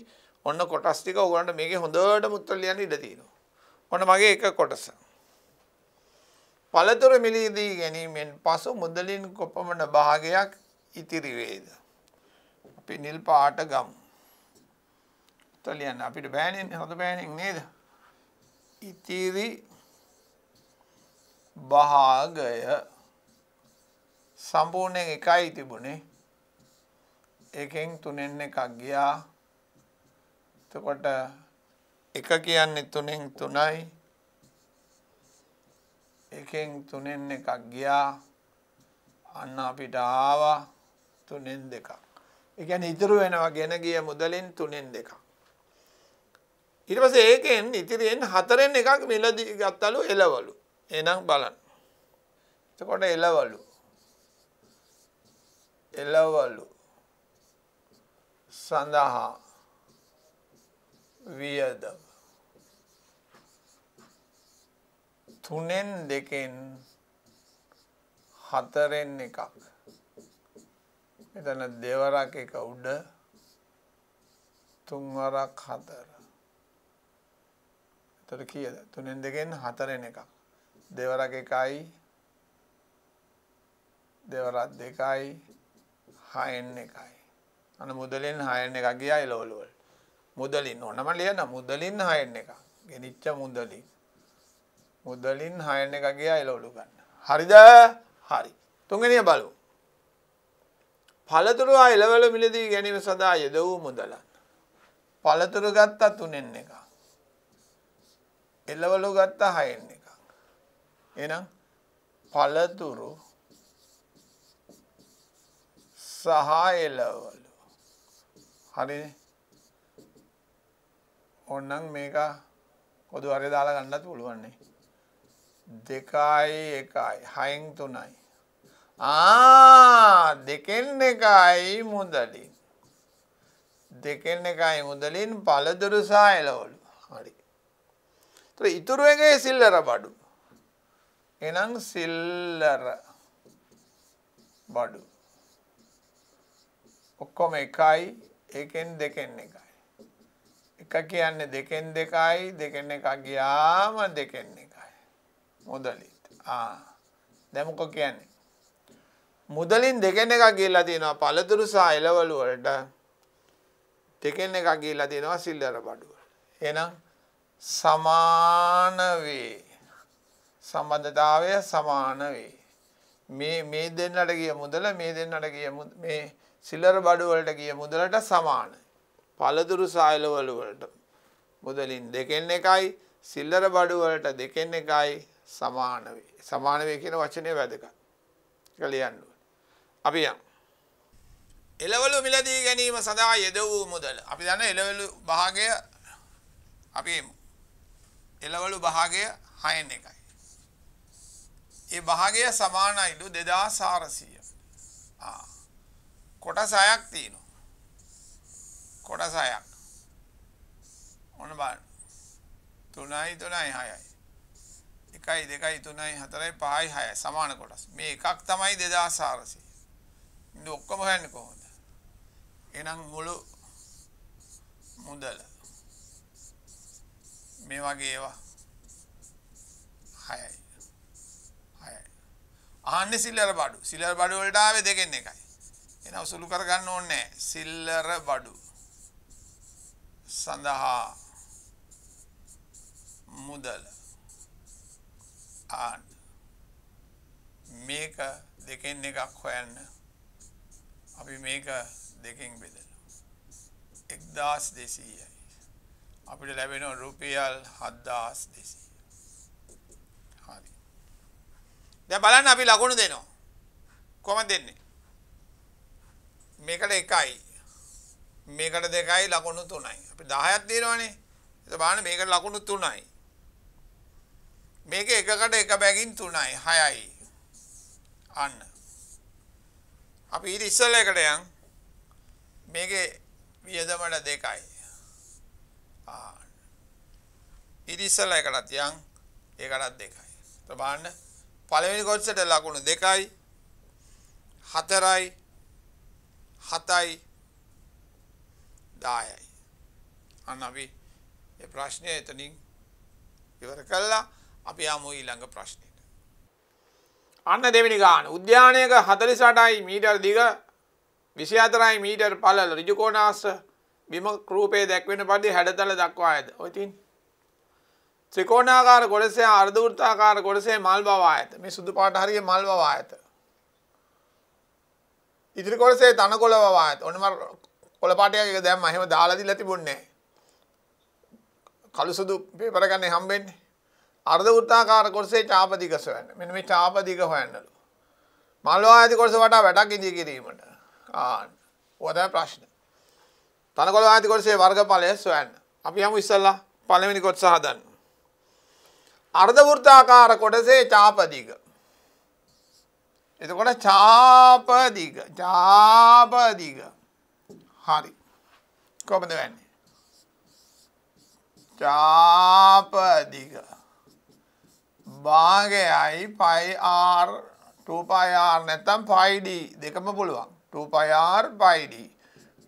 ඔන්න කොටස් ටික ඔයගොල්ලන්ට මේකේ හොඳටම උත්තර ලියන්න ඉඩ තියෙනවා. ඔන්න මගේ එක කොටස. පළතුරු මිලදී ගැනීමෙන් පසු මුදලින් කොපමණ භාගයක් ඉතිරි වේද? අපි නිල් පාට ගමු. උත්තර ලියන්න අපිට බෑනේ හොඳ බෑනේ නේද? ඉතිරි භාගය සම්පූර්ණයෙන් එකයි තිබුණේ. එකෙන් 3න් එකක් ගියා. එතකොට එක කියන්නේ 3න් 3යි. එකෙන් 3න් එකක් ගියා. අන්න අපිට ආවා 3න් 2ක්. ඒ කියන්නේ ඉතුරු වෙනවා ගෙන ගිය මුදලින් 3න් 2ක්. ඊට පස්සේ ඒකෙන් ඉතිරියෙන් 4න් එකක් මිලදී ගත්තලු එළවලු. එහෙනම් බලන්න. එතකොට එළවලු සඳහා වියදම 3න් 2න් 4න් එකක්. මෙතන දෙවරක් එක උඩ 3 වරක් 4. එතකොට කීයද? 3න් 2න් 4න් එකක්. දෙවරක් එකයි දෙවරක් 2යි 6න් එකයි. අන්න මුදලින් 6න් එකක් ගියා එළවලු වල. මුදලින් ඕනම ලියන්න මුදලින් 6න් එකක්. ගෙනිච්ච මුදලින් 6න් එකක් ගියා එළවලු ගන්න. හරිද? හරි. තුන්වෙනිය බලමු. පළතුරු හා එළවලු මිලදී ගැනීම සඳහා යෙද වූ මුදලන්. පළතුරු ගත්තා 3න් එකක්. එළවලු ගත්තා 6න් එකක්. එහෙනම් පළතුරු සහ එළවලු. හරිනේ. ඕනනම් මේක පොදු හරිය දාලා ගන්නත් පුළුවන් නේ. 2යි 1යි 6න් 3යි. 2න් 1යි මුදලින්. 2න් 1යි මුදලින් පළතුරු සහ එළවලු. හරි. ඒතර ඉතුරු එකේ සිල්ලර බඩු. එහෙනම් සිල්ලර බඩු. ඔක්කොම එකයි එකෙන් 2න් එකයි. එක කියන්නේ 2න් 2යි 2න් එකක් ගියාම 2න් එකයි. මුදලින්. දැන් මොකක් කියන්නේ? මුදලින් 2න් එකක් ගිහලා තියෙනවා පළතුරු සහ එළවලු වලට. 2න් එකක් ගිහලා තියෙනවා සිල්ලර බඩු වලට. එහෙනම් සමාන වේ. සම්බන්ධතාවය සමාන වේ. මේ දෙන්නට ගිය මුදල මේ දෙන්නට ගිය මේ සිල්ලර බඩු වලට ගිය මුදලට සමානයි. පළතුරු සහ එළවලු වලට මුදලින් 2න් එකයි සිල්ලර බඩු වලට 2න් එකයි සමාන වේ. සමාන වේ කියන වචනේ වැදගත්. ඒක ලියන්න ඕනේ. අපි යමු. එළවලු මිලදී ගැනීම සඳහා යෙද වූ මුදල. අපි දන්න එළවලු භාගය අපි එළවලු භාගය 6න් එකයි. ඒ භාගය සමානයිලු 2400. කොටස් 6ක් තියෙනවා. කොටස් 6ක්. ඔන්න බලන්න. 3යි 3යි 6යි. 1යි 2යි 3යි 4යි 5යි 6යි සමාන කොටස්. මේ එකක් තමයි 2400. ඉතින් ඔක්කොම හොයන්නේ කොහොමද? එහෙනම් මුළු මුදල මේ වගේ ඒවා 6යි. ආන්නේ සිල්ලර බඩු. සිල්ලර බඩු වලට ආවේ 2න් එකයි. එහෙනම් සුළු කර ගන්න ඕනේ නැහැ. සිල්ලර බඩු සඳහා මුදල. මේක 2න් එකක් හොයන්න. අපි මේක 2කින් බෙදලා 1200යි. අපිට ලැබෙනවා රුපියල් 7200. දැන් බලන්න අපි ලකුණු දෙනවා. කොහමද දෙන්නේ? මේකට 1යි. මේකට 2යි ලකුණු 3යි. අපි 10ක් දෙනවනේ. ඒක බලන්න මේකට ලකුණු 3යි. මේක එකකට එක බැගින් 3යි 6යි. අන්න. අපි ඊට ඉස්සෙල්ලා එකට යන්. මේකේ වියදමට 2යි. ඊට ඉස්සෙල්ලා එකටත් යන්. ඒකටත් 2යි. ඒක බලන්න පළවෙනි කොටසට ලකුණු 2යි 4යි 7යි 10යි. අන්න අපි මේ ප්‍රශ්නය එතනින් ඉවර කළා. අපි යමු ඊළඟ ප්‍රශ්නෙට. අන්න දෙවෙනි ගාන. උද්‍යානයක 48යි මීටර දිග 24යි මීටර පළල ඍජු කෝණාශ්‍ර බිම රූපයේ දැක්වෙන පරිදි හැඩතල දක්වා ඇත. ඔය තින් ත්‍රිකෝණාකාර කොටසේ අර්ධ වෘත්තාකාර කොටසේ මල් බවා ඇත. මේ සුදු පාට හරිය මල් බවා ඇත. ඉදිරි කොටසේ තනකොළ බවා ඇත. ඔන්න මම කොළ පාටයක් එක දැම්මා. එහෙම දාලා දීලා තිබුණේ නැහැ. කළු සුදු පේපර් ගන්න හම්බෙන්නේ. අර්ධ වෘත්තාකාර කොටසේ චාප දිග සොයන්න. මෙන්න මේ චාප දිග හොයන්නලු. මල් බවා ඇති කොටස වටා වැටක් ඉදිරි කිරීමට. ඔය තමයි ප්‍රශ්නේ. තනකොළ ඇති කොටසේ වර්ගඵලය සොයන්න. අපි යමු ඉස්සල්ලා පළවෙනි කොටස හදන්න. අර්ධ වෘත්තාකාර කොටසේ චාප දිග. එතකොට චාප දිග. හරි. කොහොමද වෙන්නේ? චාප දිග භාගයයි පයි r 2πr නැත්නම් πd දෙකම පුළුවන්. 2πr πd.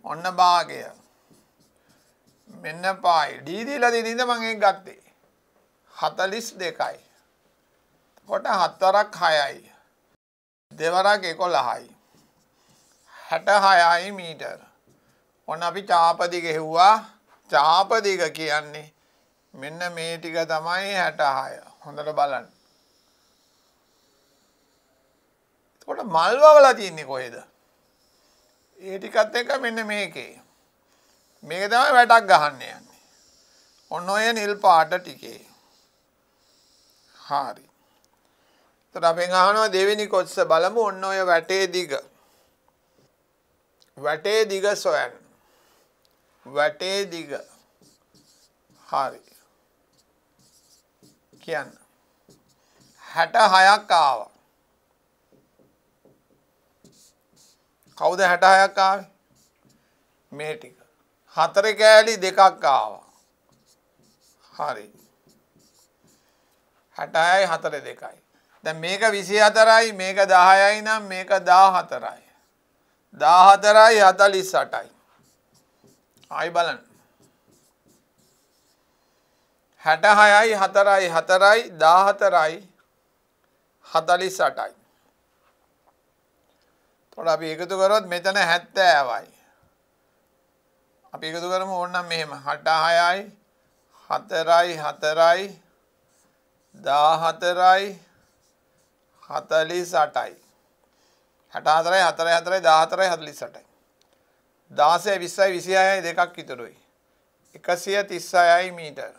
ඔන්න භාගය. මෙන්න පයි. d දීලා දෙනින්ද මම ඒක ගත්තේ. 42යි. කොට 4ක් 6යි. දෙවරක් 11යි. 66යි මීටර. ඔන්න අපි චාප දිග හෙව්වා. චාප දිග කියන්නේ මෙන්න මේ ටික තමයි 66. හොඳට බලන්න. එතකොට මල් වවලා තියන්නේ කොහෙද? ඒ ටිකත් එක්ක මෙන්න මේකේ. මේක තමයි වැටක් ගහන්න යන්නේ. ඔන්න ඔය නිල් පාට ටිකේ. හරි. එතකොට අපෙන් අහනවා දෙවෙනි කොටස බලමු. ඔන්න ඔය වැටේ දිග. වැටේ දිග සොයන්න. වැටේ දිග. හරි. කියන්න. 66ක් ආවා. කවුද 66ක් ආවේ? මේ ටික. 4 කෑලි 2ක් ආවා. හරි. 66යි 4 2යි. දැන් මේක 24යි මේක 10යි නම් මේක 14යි. 14යි 48යි. ආයි බලන්න. 66යි 4යි 4යි 14යි 48යි. තොර අපි එකතු කරොත් මෙතන 70යි. අපි එකතු කරමු ඕනනම් මෙහෙම 66යි 4යි 4යි 14යි 48යි. 64යි 4යි 4යි 14යි 48යි. 16යි 20යි 26යි දෙකක් ඉතුරුයි. 136යි මීටර.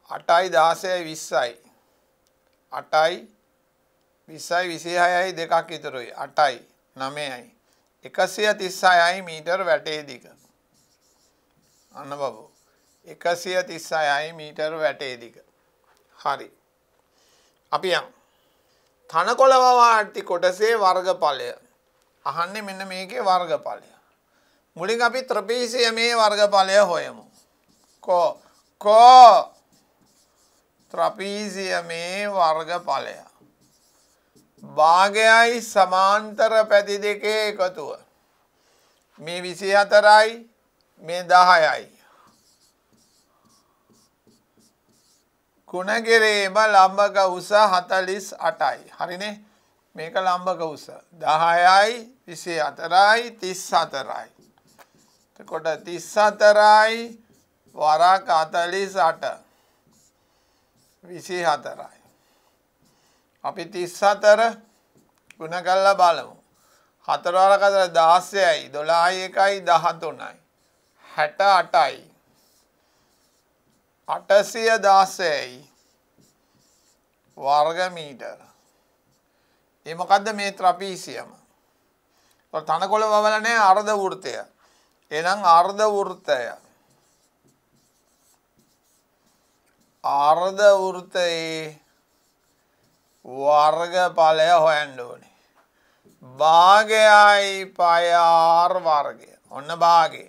8යි 16යි 20යි. 8යි 20යි 26යි දෙකක් ඉතුරුයි. 8යි 9යි. 136යි මීටර වැටේ දිග. අන්න බබු. 136යි මීටර වැටේ දිග. හරි. අපි යමු. තනකොළ වවා ඇති කොටසේ වර්ගඵලය. අහන්නේ මෙන්න මේකේ වර්ගඵලය. මුලින් අපි ත්‍රපීසියමේ වර්ගඵලය හොයමු. කෝ ත්‍රපීසියමේ වර්ගඵලය. භාගයයි සමාන්තර පැති දෙකේ එකතුව. මේ 24යි මේ 10යි. ගුණ කිරීම ලම්බක උස 48යි. හරිනේ? මේක ලම්බක උස 10යි 24යි 34යි. එතකොට 34යි වරක් 48 24යි. අපි 34 ගුණ කරලා බලමු. 4 වරක් 16යි 12යි 1යි 13යි 68යි 816යි වර්ග මීටර. ඒ මොකද්ද මේ ත්‍රපීසියම? තනකොළ වවල නැහැ අර්ධ වෘත්තය. එහෙනම් අර්ධ වෘත්තය. අර්ධ වෘත්තයේ වර්ගඵලය හොයන්න ඕනේ. භාගයයි පය r වර්ගය. ඔන්න භාගය.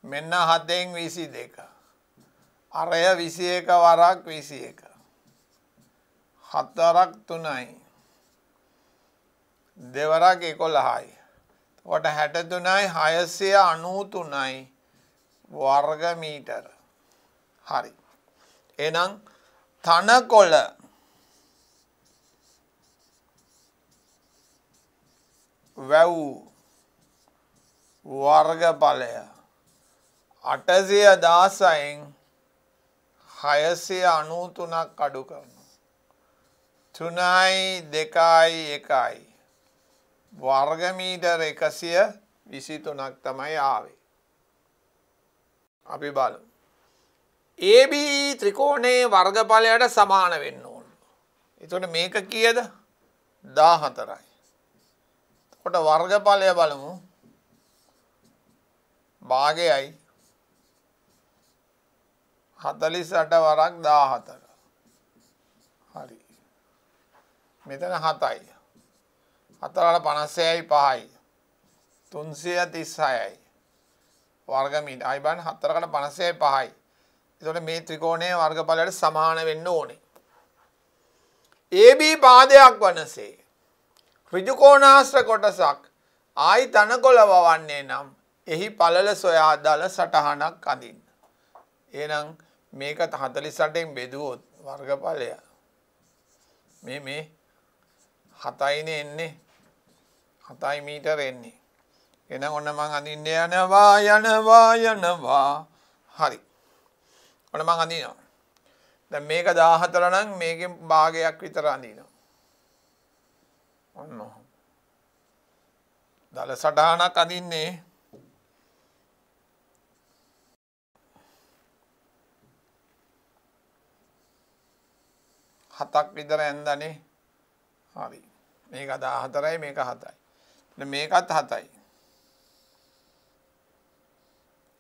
මෙන්න 7න් 22. අරය 21 වරක් 21. 4ක් 3යි. දෙවරක් 11යි. කොට 63යි 693යි වර්ග මීටර. හරි. එහෙනම් තනකොළ වැව් වර්ගඵලය 816න් 693ක් අඩු කරනවා. 3යි 2යි 1යි වර්ග මීටර 123ක් තමයි ආවේ. අපි බලමු. AB ත්‍රිකෝණයේ වර්ගඵලයට සමාන වෙන්න ඕන. එතකොට මේක කීයද? 14යි. කොට වර්ගඵලය බලමු. භාගයයි 48 වරක් 14. හරි. මෙතන 7යි. 4ට 56යි 5යි. 336යි. වර්ග මීටර. අයි බලන්න 4කට 56යි 5යි. එතකොට මේ ත්‍රිකෝණයේ වර්ගඵලයට සමාන වෙන්න ඕනේ. AB පාදයක් වනසේ ඍජු කෝණාශ්‍ර කොටසක් ආයි තනකොළ වවන්නේ නම් එහි පළල සොයා දල සටහනක් අඳින්න. එහෙනම් මේක 48න් බෙදුවොත් වර්ගඵලය මේ 7යිනේ එන්නේ. 7යි මීටර එන්නේ. එහෙනම් ඔන්න මං අඳින්න යනවා. හරි. ඔන්න මං අඳිනවා. දැන් මේක 14 නම් මේකෙන් භාගයක් විතර අඳිනවා. ඔන්න. දල සටහනක් අඳින්නේ 7ක් විතර ඇන්දනේ. හරි. මේක 14යි මේක 7යි. දැන් මේකත් 7යි.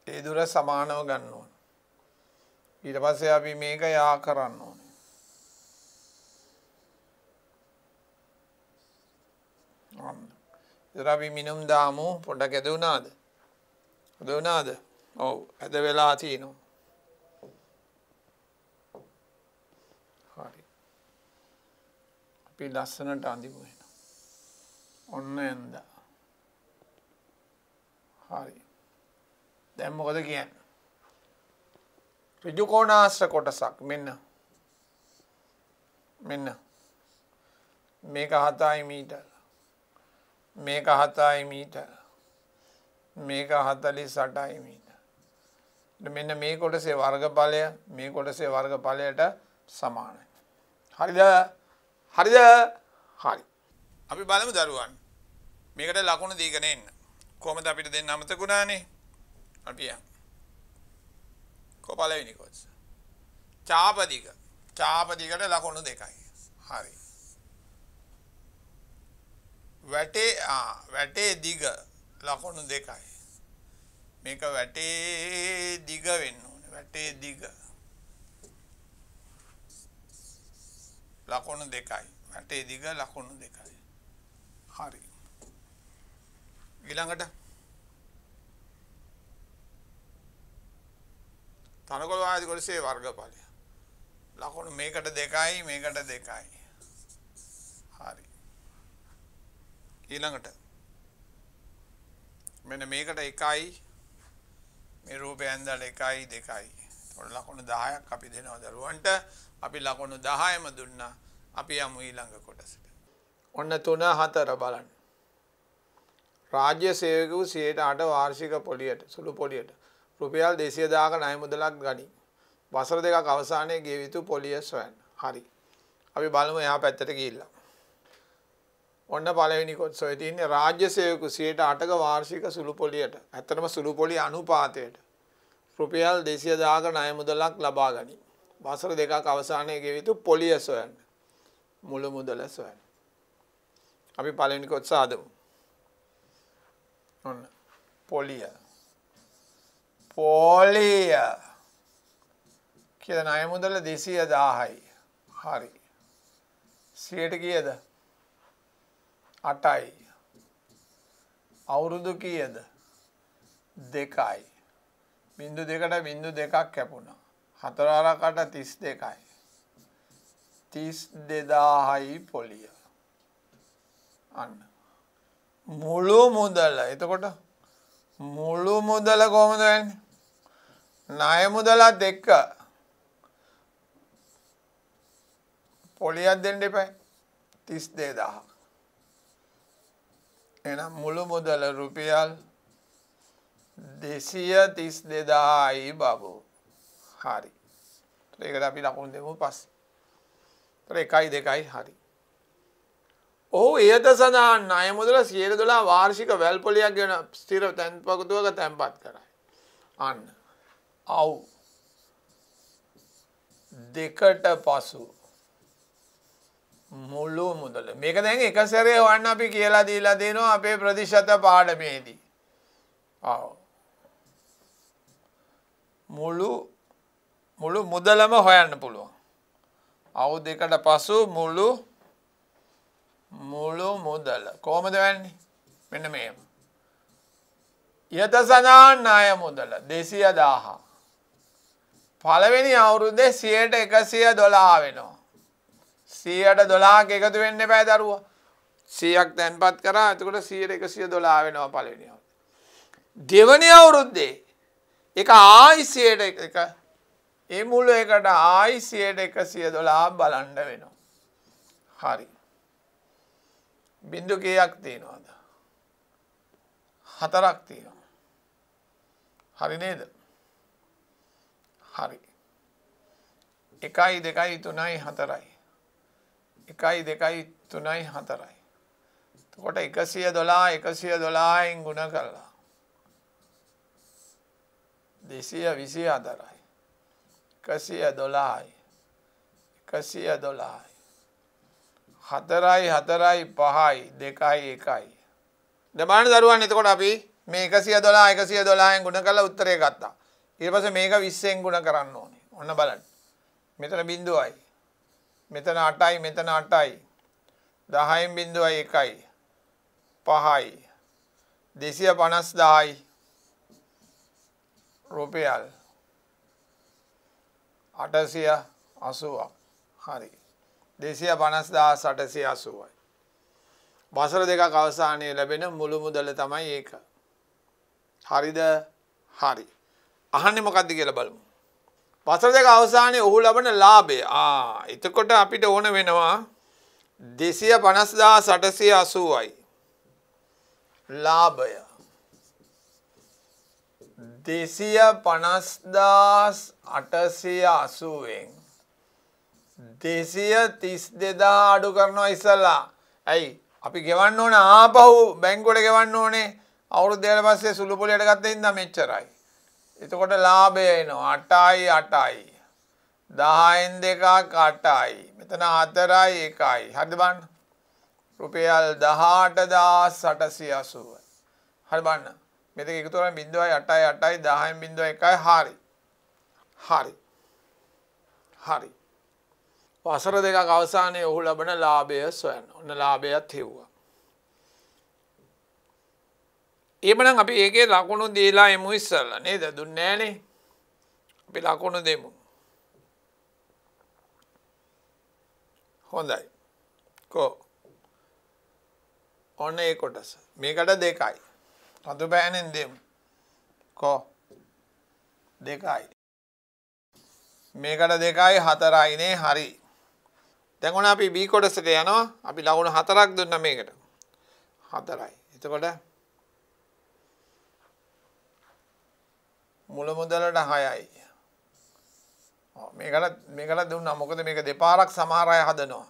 ඒ දුර සමානව ගන්න ඕන. ඊට පස්සේ අපි මේක යා කරන්න ඕනේ. ඉතින් අපි මිනුම් දාමු. පොඩ්ඩක් ඇද වුණාද? ඔව් ඇද වෙලා තියෙනවා. හරි. අපි ලස්සනට අඳිමු එහෙනම්. ඔන්න එන්ද. හරි. දැන් මොකද කියන්නේ? ඍජු කෝණාශ්‍ර කොටසක් මෙන්න මේක 7යි මීටර. මේක 7යි මීටර. මේක 48යි මීටර. මෙන්න මේ කොටසේ වර්ගඵලය මේ කොටසේ වර්ගඵලයට සමානයි. හරිද? හරි. අපි බලමු දරුවන්. මේකට ලකුණු දීගෙන එන්න. කොහොමද අපිට දෙන්න අමතකුණානේ? අපි යමු. පළවෙනි කොටස. චාප දිගට ලකුණු 2යි. හරි. වැටේ දිග ලකුණු 2යි. මේක වැටේ දිග වෙන්න ඕනේ. වැටේ දිග ලකුණු 2යි. වැටේ දිග ලකුණු 2යි. හරි. ඊළඟට තනකොළ වාදී කොටසේ වර්ගඵලය. ලකුණු මේකට 2යි මේකට 2යි. හරි. ඊළඟට මෙන්න මේකට 1යි මේ රූපය ඇඳලා 1යි 2යි. ඒතකොට ලකුණු 10ක් අපි දෙනවා දරුවන්ට. අපි ලකුණු 10ම දුන්නා. අපි යමු ඊළඟ කොටසට. ඔන්න 3 4 බලන්න. රාජ්‍ය සේවකයෝ 108 වාර්ෂික පොලියට සුළු පොලියට රුපියල් 200,000ක ණය මුදලක් ගනී. වසර 2ක් අවසානයේ ගෙවිය යුතු පොලිය සොයන්න. හරි. අපි බලමු එහා පැත්තට ගිහිල්ලා. ඔන්න පළවෙනි කොටසේ තියෙන්නේ රාජ්‍ය සේවකයෝ 108ක වාර්ෂික සුළු පොලියට. ඇත්තටම සුළු පොලිය අනුපාතයට රුපියල් 200,000ක ණය මුදලක් ලබා ගනී. වසර 2ක් අවසානයේ ගෙවිය යුතු පොලිය සොයන්න. මුළු මුදල සොයන්න. අපි පළවෙනි කොටස හදමු. ඔන්න පොලිය. පොලිය. කියලා ණය මුදල 21000යි. හරි. 100ට කීයද? 8යි. අවුරුදු කීයද? 2යි. බිංදු දෙකට බිංදු දෙකක් කැපුණා. 4 ආරකට 32යි. 32000යි පොලිය. අන්න. මුළු මුදල. එතකොට මුළු මුදල කොහොමද වෙන්නේ? ණය මුදලත් එක්ක පොලියක් දෙන්න එපා. 32000. එහෙනම් මුළු මුදල රුපියල් 232,000යි බබු. හරි. ඒකට අපි ලකුණු දෙමු පස්සේ. ඒතර 1යි 2යි හරි. ඔහු එයද සඳහන් ණය මුදල 112 වාර්ෂික වැල් පොලියක් ගෙන ස්ථිර තැන්පතුවක තැන්පත් කරයි. අන්න. අවු. දෙකට පසු මුළු මුදල. මේක දැන් එක සැරේ වන්න අපි කියලා දීලා දෙනවා අපේ ප්‍රතිශත පාඩමේදී. ආව්. මුළු මුදලම හොයන්න පුළුවන්. අවු දෙකට පසු මුළු මුදල. කොහොමද වෙන්නේ? මෙන්න මේම. යත සඳහන් ණය මුදල 21000. පළවෙනි අවුරුද්දේ 100ට 112 වෙනවා. 100ට 12ක් එකතු වෙන්න එපා දරුවා. 100ක් තැන්පත් කරා. එතකොට 100ට 112 වෙනවා පළවෙනි අවුරුද්දේ. දෙවැනි අවුරුද්දේ ඒක ආයි 100ට එක ඒ මුළු එකට ආයි 100ට 112 බලන්න වෙනවා. හරි. බිංදු කීයක් තියෙනවද? 4ක් තියෙනවා. හරි නේද? හරි. 1යි 2යි 3යි 4යි. 1යි 2යි 3යි 4යි. එතකොට 112න් ගුණ කරලා 224යි. 112යි. 112යි. 4යි 4යි 5යි 2යි 1යි. දැන් දරුවන් එතකොට අපි මේ 112න් ගුණ කරලා උත්තරය ගත්තා. ඊට පස්සේ මේක 20න් ගුණ කරන්න ඕනේ. ඔන්න බලන්න. මෙතන බිංදුවයි. මෙතන 8යි මෙතන 8යි. 10න් බිංදුවයි 1යි. 5යි. 250,000යි. රුපියල් 880ක්. හරි. 250,880යි. වසර දෙකක් අවසානයේ ලැබෙන මුළු මුදල තමයි ඒක. හරිද? හරි. අහන්නේ මොකද්ද කියලා බලමු. වසර දෙක අවසානයේ ඔහු ලබන ලාභය. එතකොට අපිට ඕන වෙනවා 250,880යි. ලාභය 250,880න් 232,000 අඩු කරනවා ඉස්සලා. ඇයි? අපි ගෙවන්න ඕන ආපහු බැංකුවට ගෙවන්න ඕනේ. අවුරුද්දකට පස්සේ සුළු පොලියට ගත්ත හින්දා මෙච්චරයි. එතකොට ලාභය එනවා 8යි 8යි. 10න් දෙකක් 8යි. මෙතන 4යි 1යි. හරිද බලන්න? රුපියල් 18,880යි. හරි බලන්න. මෙතක එකතු කරලා 0යි 8යි 8යි 10න් 0.1යි හරි. හරි. හරි. වසර දෙකක් අවසානයේ ඔහු ලබන ලාභය සොයන්න. ඔන්න ලාභයත් හෙව්වා. එහෙමනම් අපි ඒකේ ලකුණු දීලා එමු ඉස්සල්ලා නේද? දුන්නේ නැහනේ. අපි ලකුණු දෙමු. හොඳයි. ඔන්න ඒ කොටස. මේකට 2යි. අතු බෑනෙන් දෙමු. 2යි. මේකට 2යි 4යි නේ හරි. දැන් ඔන්න අපි B කොටසට යනවා. අපි ලකුණු 4ක් දුන්නා මේකට. 4යි. එතකොට මුළු මුදලට 6යි. මේකට දුන්නා. මොකද මේක දෙපාරක් සමහර අය හදනවා.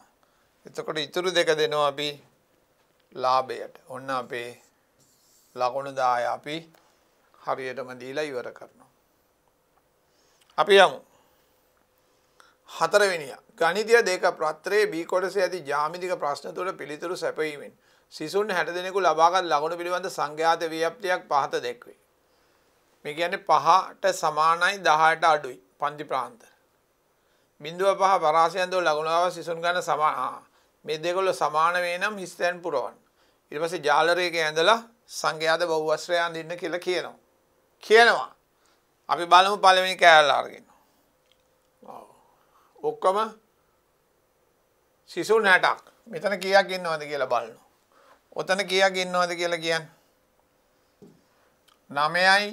එතකොට ඉතුරු දෙක දෙනවා අපි ලාභයට. ඔන්න අපේ ලකුණු 10 අපි හරියටම දීලා ඉවර කරනවා. අපි යමු. හතරවෙනිය ගණිතය දෙක පත්‍රයේ B කොටසේ ඇති ජ්‍යාමිතික ප්‍රශ්න තුළ පිළිතුරු සැපයීමෙන් සිසුන් 60 දෙනෙකු ලබාගත් ලකුණු පිළිබඳ සංඛ්‍යාත ව්‍යාප්තියක් පහත දැක්වේ. මේ කියන්නේ 5ට සමානයි 10ට අඩුයි පන්ති ප්‍රාන්ත. 0.5 පරාසයන් දෝ ලකුණු ආව සිසුන් ගන්න සමාන. මේ දෙකවල සමාන වේ නම් හිස්තැන් පුරවන්න. ඊට පස්සේ ජාල රේඛය ඇඳලා සංඛ්‍යාත බහුවස්ත්‍රය අඳින්න කියලා කියනවා. අපි බලමු පළවෙනි කෑල්ල අරගෙන. ඔක්කොම සිසුන් 60ක්. මෙතන කීයක් ඉන්නවද කියලා බලන්න. ඔතන කීයක් ඉන්නවද කියලා කියන්න. 9යි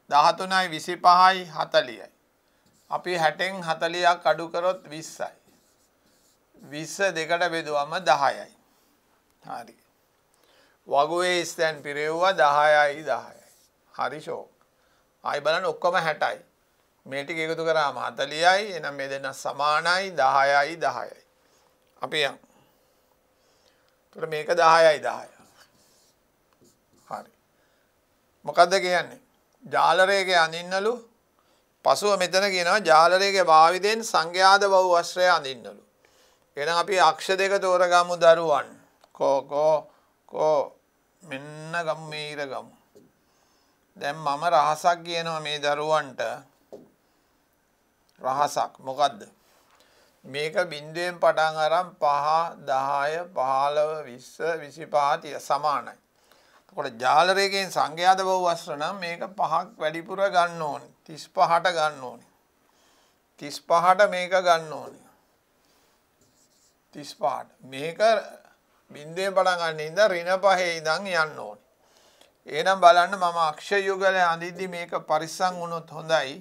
13යි 25යි 40යි. අපි 60න් 40ක් අඩු කරොත් 20යි. 20 දෙකට බෙදුවම 10යි. හරි. වගුවේ ස්තැන් පිරෙව්වා 10යි 10යි. හරි ෂෝක්. ආයි බලන්න ඔක්කොම 60යි. මේ ටික එකතු කරාම 40යි. එහෙනම් මේ දෙන්න සමානයි 10යි 10යි. අපි යමු. එතකොට මේක 10යි 10යි. හරි. මොකද්ද කියන්නේ? ජාල රේඛය අඳින්නලු. පසුව මෙතන කියනවා ජාල රේඛය භාවිතයෙන් සංඛ්‍යාත බහුවස්ත්‍රය අඳින්නලු. එහෙනම් අපි අක්ෂ දෙක තෝරගමු දරුවන්. කෝ මෙන්න ගමු මේර ගමු. දැන් මම රහසක් කියනවා මේ දරුවන්ට. රහසක් මොකද්ද? මේක බිඳුවෙන් පටන් අරන් 5 10 15 20 25 30 සමානයි. එතකොට ජාල රේඛයෙන් සංඛ්‍යාත බහුවස්ත්‍ර නම් මේක 5ක් වැඩිපුර ගන්න ඕනේ. 35ට ගන්න ඕනේ. 35ට මේක ගන්න ඕනේ. 35ට. මේක බිඳුවෙන් පටන් ගන්න ඉඳන් ඍණ 5 ඉඳන් යන්න ඕනේ. එහෙනම් බලන්න මම අක්ෂ යුගලය අඳිද්දි මේක පරිස්සම් වුණොත් හොඳයි.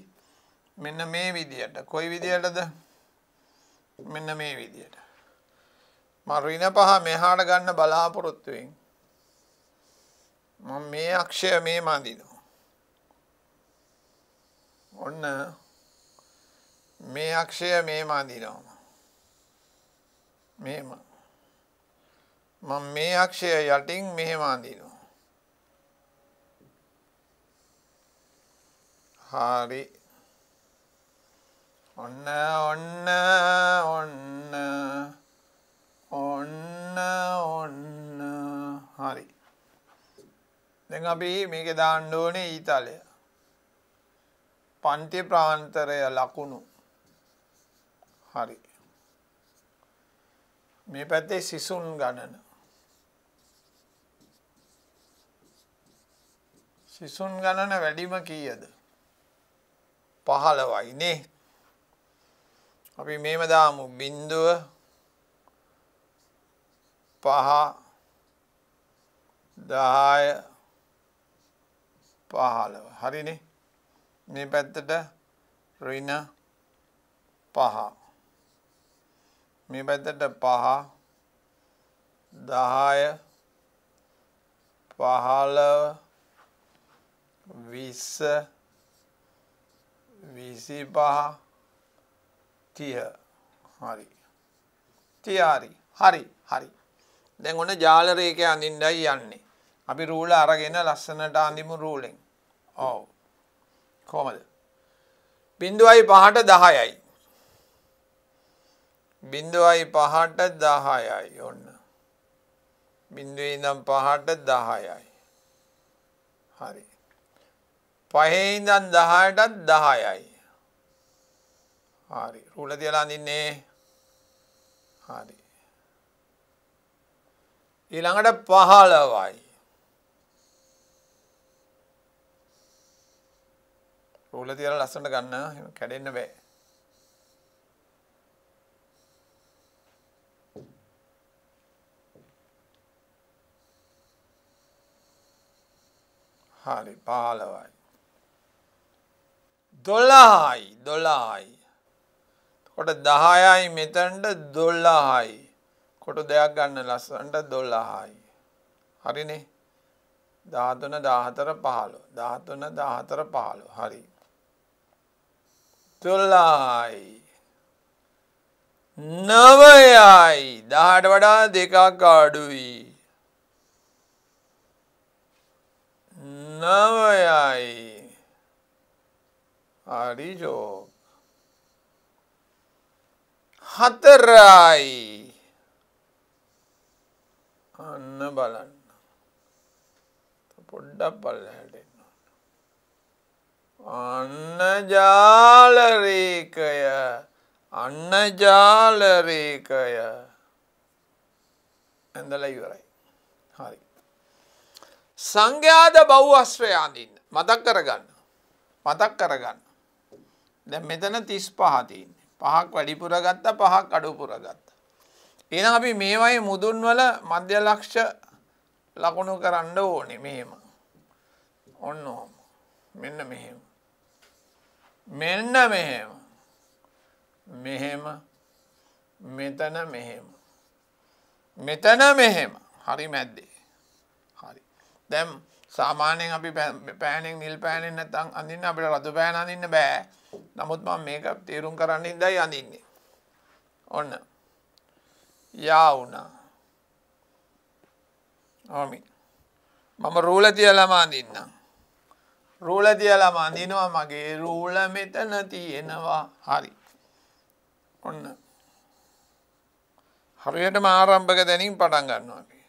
මෙන්න මේ විදියට. කොයි විදියටද? මෙන්න මේ විදියට. මම ඍණ 5 මෙහාට ගන්න බලාපොරොත්තු වෙන්නේ. මම මේ අක්ෂය මේ මඳිනවා. ඔන්න මේ අක්ෂය මේ මඳිනවා. මෙහෙම. මම මේ අක්ෂය යටින් මෙහෙම අඳිනවා. හරි. ඔන්න හරි. දැන් අපි මේකේ දාන්න ඕනේ ඊතලය. පන්ති ප්‍රාන්තරය ලකුණු. හරි. මේ පැත්තේ සිසුන් ගණන. සිසුන් ගණන වැඩිම කීයද? 15යි නේ. අපි මේව දාමු 0 5 10 15 හරිනේ. මේ පැත්තට ඍණ 5. මේ පැත්තට 5 10 15 20 25 30 හරි. 30 හරි. දැන් ඔන්න ජාල රේඛය අඳින්නයි යන්නේ. අපි රූල අරගෙන ලස්සනට අඳිමු රූලෙන්. ඔව්. කොහමද? 0.5ට 10යි. 0.5ට 10යි ඔන්න. 0 ඉඳන් 5ට 10යි. හරි. 5 ඉඳන් 10ටත් 10යි. හරි. රූල තියලා අඳින්නේ. හරි. ඊළඟට 15යි. රූල තියලා ලස්සනට ගන්න. එහෙම කැඩෙන්න බෑ. හරි 15යි. 12යි. කොට 10යි මෙතනට 12යි. කොට දෙයක් ගන්න ලස්සනට 12යි. හරිනේ. 13 14 15. 13 14 15. හරි. 12යි. 9යි. 10ට වඩා දෙකක් අඩුයි. 9යි. හරි ජෝක්. 4යි. අන්න බලන්න. පොඩ්ඩක් පල්ලෙහාට එන්න. අන්න ජාල රේඛය. අන්න ජාල රේඛය. ඇඳලා ඉවරයි. හරි. සංඛ්‍යාත බහුවස්ත්‍රය අඳින්න. මතක් කරගන්න. මතක් කරගන්න. දැන් මෙතන 35 තියෙන්නේ. 5ක් වැඩිපුර ගත්තා 5ක් අඩුපුර ගත්තා. එහෙනම් අපි මේවයි මුදුන් වල මධ්‍ය ලක්ෂ ලකුණු කරන්න ඕනේ මෙහෙම. ඔන්න ඔහොම. මෙන්න මෙහෙම. මෙන්න මෙහෙම. මෙහෙම. මෙතන මෙහෙම. මෙතන මෙහෙම. හරි මැද්දේ. හරි. දැන් සාමාන්‍යයෙන් අපි පෑනෙන් නිල් පෑනෙන් නැත්නම් අඳින්න අපිට රතු පෑන අඳින්න බෑ. නමුත් මම මේක තීරුම් කරන්න ඉඳයි අඳින්නේ. ඔන්න. යා වුණා. ආමි. මම රූල තියලාම අඳින්නම්. රූල තියලාම අඳිනවා මගේ රූල මෙතන තියෙනවා. හරි. ඔන්න. හරියටම ආරම්භක දැනින් පටන් ගන්නවා අපි.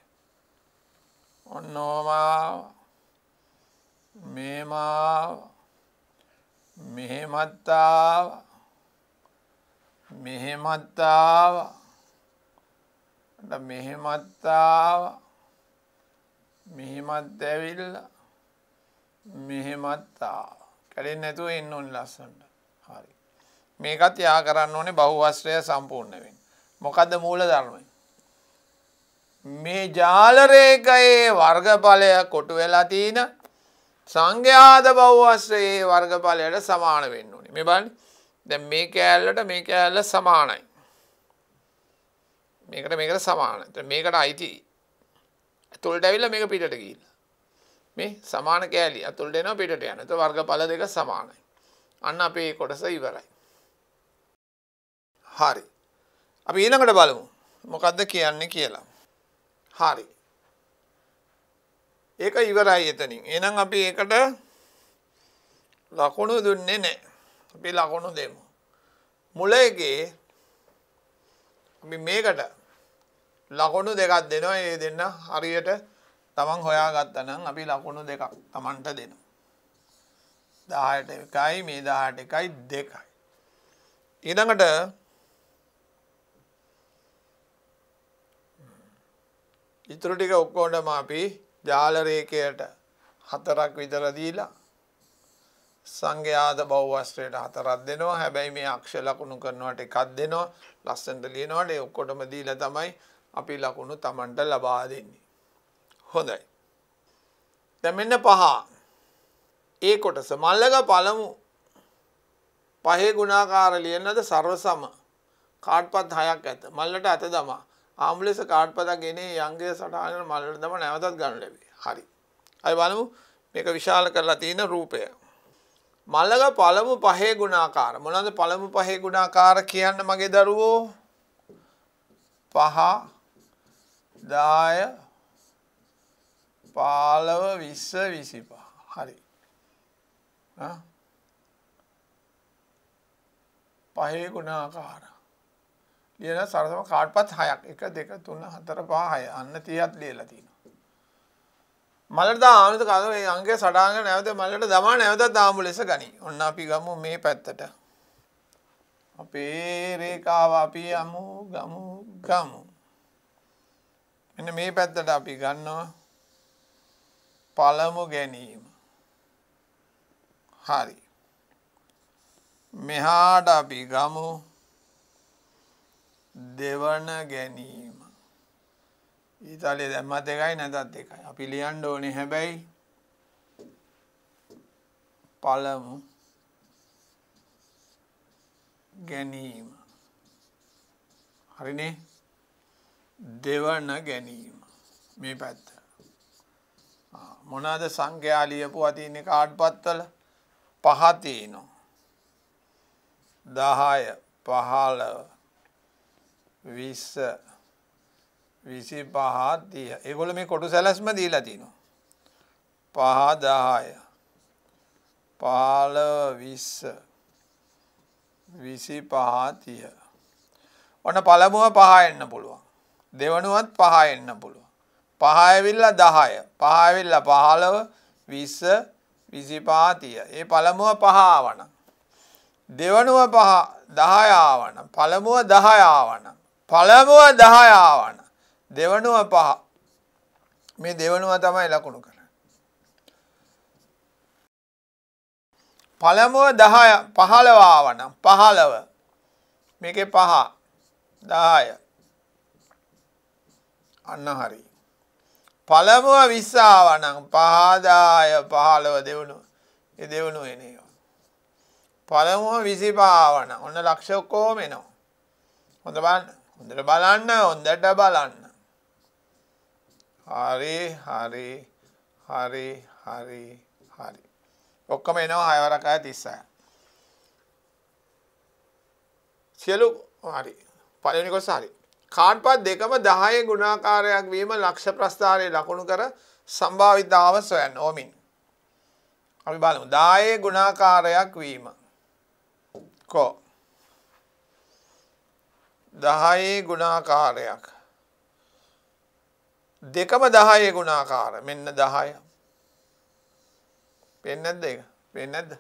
ඔන්නෝමා මේමා මෙහෙමත්තාව මෙහෙමත්තාව මෙහෙමත්තාව මෙහෙමත් ඇවිල්ලා මෙහෙමත්තාව කැඩෙන්නේ නැතුව එන්න ඕනේ ලස්සනට. හරි. මේකත් යා කරන්න ඕනේ බහුවස්ත්‍රය සම්පූර්ණ වෙන්න. මොකද්ද මූල ධර්මය? මේ ජාල රේඛයේ වර්ගඵලය කොටු වෙලා තියෙන සංඛ්‍යාත බහුවස්ත්‍රයේ වර්ගඵලයට සමාන වෙන්න ඕනේ. මේ බලන්න. දැන් මේ කෑල්ලට මේ කෑල්ල සමානයි. මේකට සමානයි. දැන් මේකට අයිති අතුලට ඇවිල්ලා මේක පිටට ගිහිල්ලා. මේ සමාන කෑලි අතුලට එනවා පිටට යනවා. ඒත් වර්ගඵල දෙක සමානයි. අන්න අපේ කොටස ඉවරයි. හරි. අපි ඊළඟට බලමු. මොකද්ද කියන්නේ කියලා. හරි. ඒක ඉවරයි එතනින්. එහෙනම් අපි ඒකට ලකුණු දුන්නේ නැහැ. අපි ලකුණු දෙමු. මුල එකේ අපි මේකට ලකුණු දෙකක් දෙනවා. ඒ දෙන්න හරියට තමන් හොයාගත්තා නම් අපි ලකුණු දෙකක් තමන්ට දෙනවා. 10ට 1යි මේ 18 1යි 2යි. ඊළඟට ඉතුරු ටික ඔක්කොටම අපි ජාල රේඛයට 4ක් විතර දීලා සංඛ්‍යාත බහුවස්ත්‍රයට 4ක් දෙනවා. හැබැයි මේ අක්ෂර ලකුණු කරනවට එකක් දෙනවා. ලස්සනට ලියනවට ඒ ඔක්කොටම දීලා තමයි අපි ලකුණු Tamanට ලබා දෙන්නේ. හොඳයි. දැන් මෙන්න 5. ඒ කොටස මල්ලක පළමු 5 ගුණාකාර ලියනද සර්ව සම කාඩ්පත් 6ක් ඇත. මල්ලට අත දමා ආම්ලෙස කාඩ්පතක් ගෙනේ යංගය සටහන මල්ලට දම නැවතත් ගන්න ලැබේ. හරි. අපි බලමු මේක විශාල කරලා තියෙන රූපය. මල්ලක පළමු 5 ගුණාකාර. මොනවද පළමු 5 ගුණාකාර කියන්න මගේ දරුවෝ? 5 10 15 20 25. හරි. පහේ ගුණාකාර. ලියන සරසම කාඩ්පත් 6ක්. 1 2 3 4 5 6. අන්න 30ක් ලියලා තියෙනවා. මලට දාමනද කද මේ අංගය සටහන් නැවත මලට දමා නැවතත් ආමු ලෙස ගනි. ඔන්න අපි ගමු මේ පැත්තට. අපේ රේඛාව අපි ගමු. මෙන්න මේ පැත්තට අපි ගන්නවා පළමු ගැනීම. හරි. මෙහාට අපි ගමු දෙවන ගැනීම. ඊතාලියේ දැම්මත් එකයි නැතත් එකයි. අපි ලියන්න ඕනේ හැබැයි පළමු ගැනීම. හරිනේ? දෙවන ගැනීම. මේ පැත්ත. මොනවාද සංඛ්‍යා ලියපුවා තියෙන්නේ කාඩ්පත් වල? 5 තියෙනවා. 10 15 20 25 30. ඒගොල්ලෝ මේ කොටු සැලැස්ම දීලා තිනවා. 5 10 15 20 25 30. ඔන්න පළමුව 5 එන්න පුළුවන්. දෙවනුවත් 5 එන්න පුළුවන්. 5 ඇවිල්ලා 10. 5 ඇවිල්ලා 15 20 25 30. ඒ පළමුව 5 ආවනම්. දෙවනුව 5 10 ආවනම්. පළමුව 10 ආවනම්. පළමුව 10 ආවනම්. දෙවනුව 5. මේ දෙවනුව තමයි ලකුණු කරන්නේ. පළමුව 10 15 ආවනම් 15. මේකේ 5 10. අන්න හරි. පළමුව 20 ආවනම් 5 10 15 දෙවනුව. ඒ දෙවනුව එන්නේ. පළමුව 25 ආවනම් ඔන්න ලක්ෂ ඔක්කොම එනවා. හොඳ බලන්න. හොඳට බලන්න. හොඳට බලන්න. හරි හරි හරි හරි හරි. ඔක්කොම එනවා 6 වරක් 36. සියලු හරි. පළවෙනි කොටස හරි. කාඩ්පත් දෙකම 10 ගුණාකාරයක් වීම ලක්ෂ ප්‍රස්ථාරයේ ලකුණු කර සම්භාවිතාව සොයන්න. ඕමින්. අපි බලමු 10 ගුණාකාරයක් වීම. කො 10 ගුණාකාරයක්. දෙකම 10 ගුණාකාර. මෙන්න 10. පේන්නේ නැද්ද ඒක? පේන්නේ නැද්ද?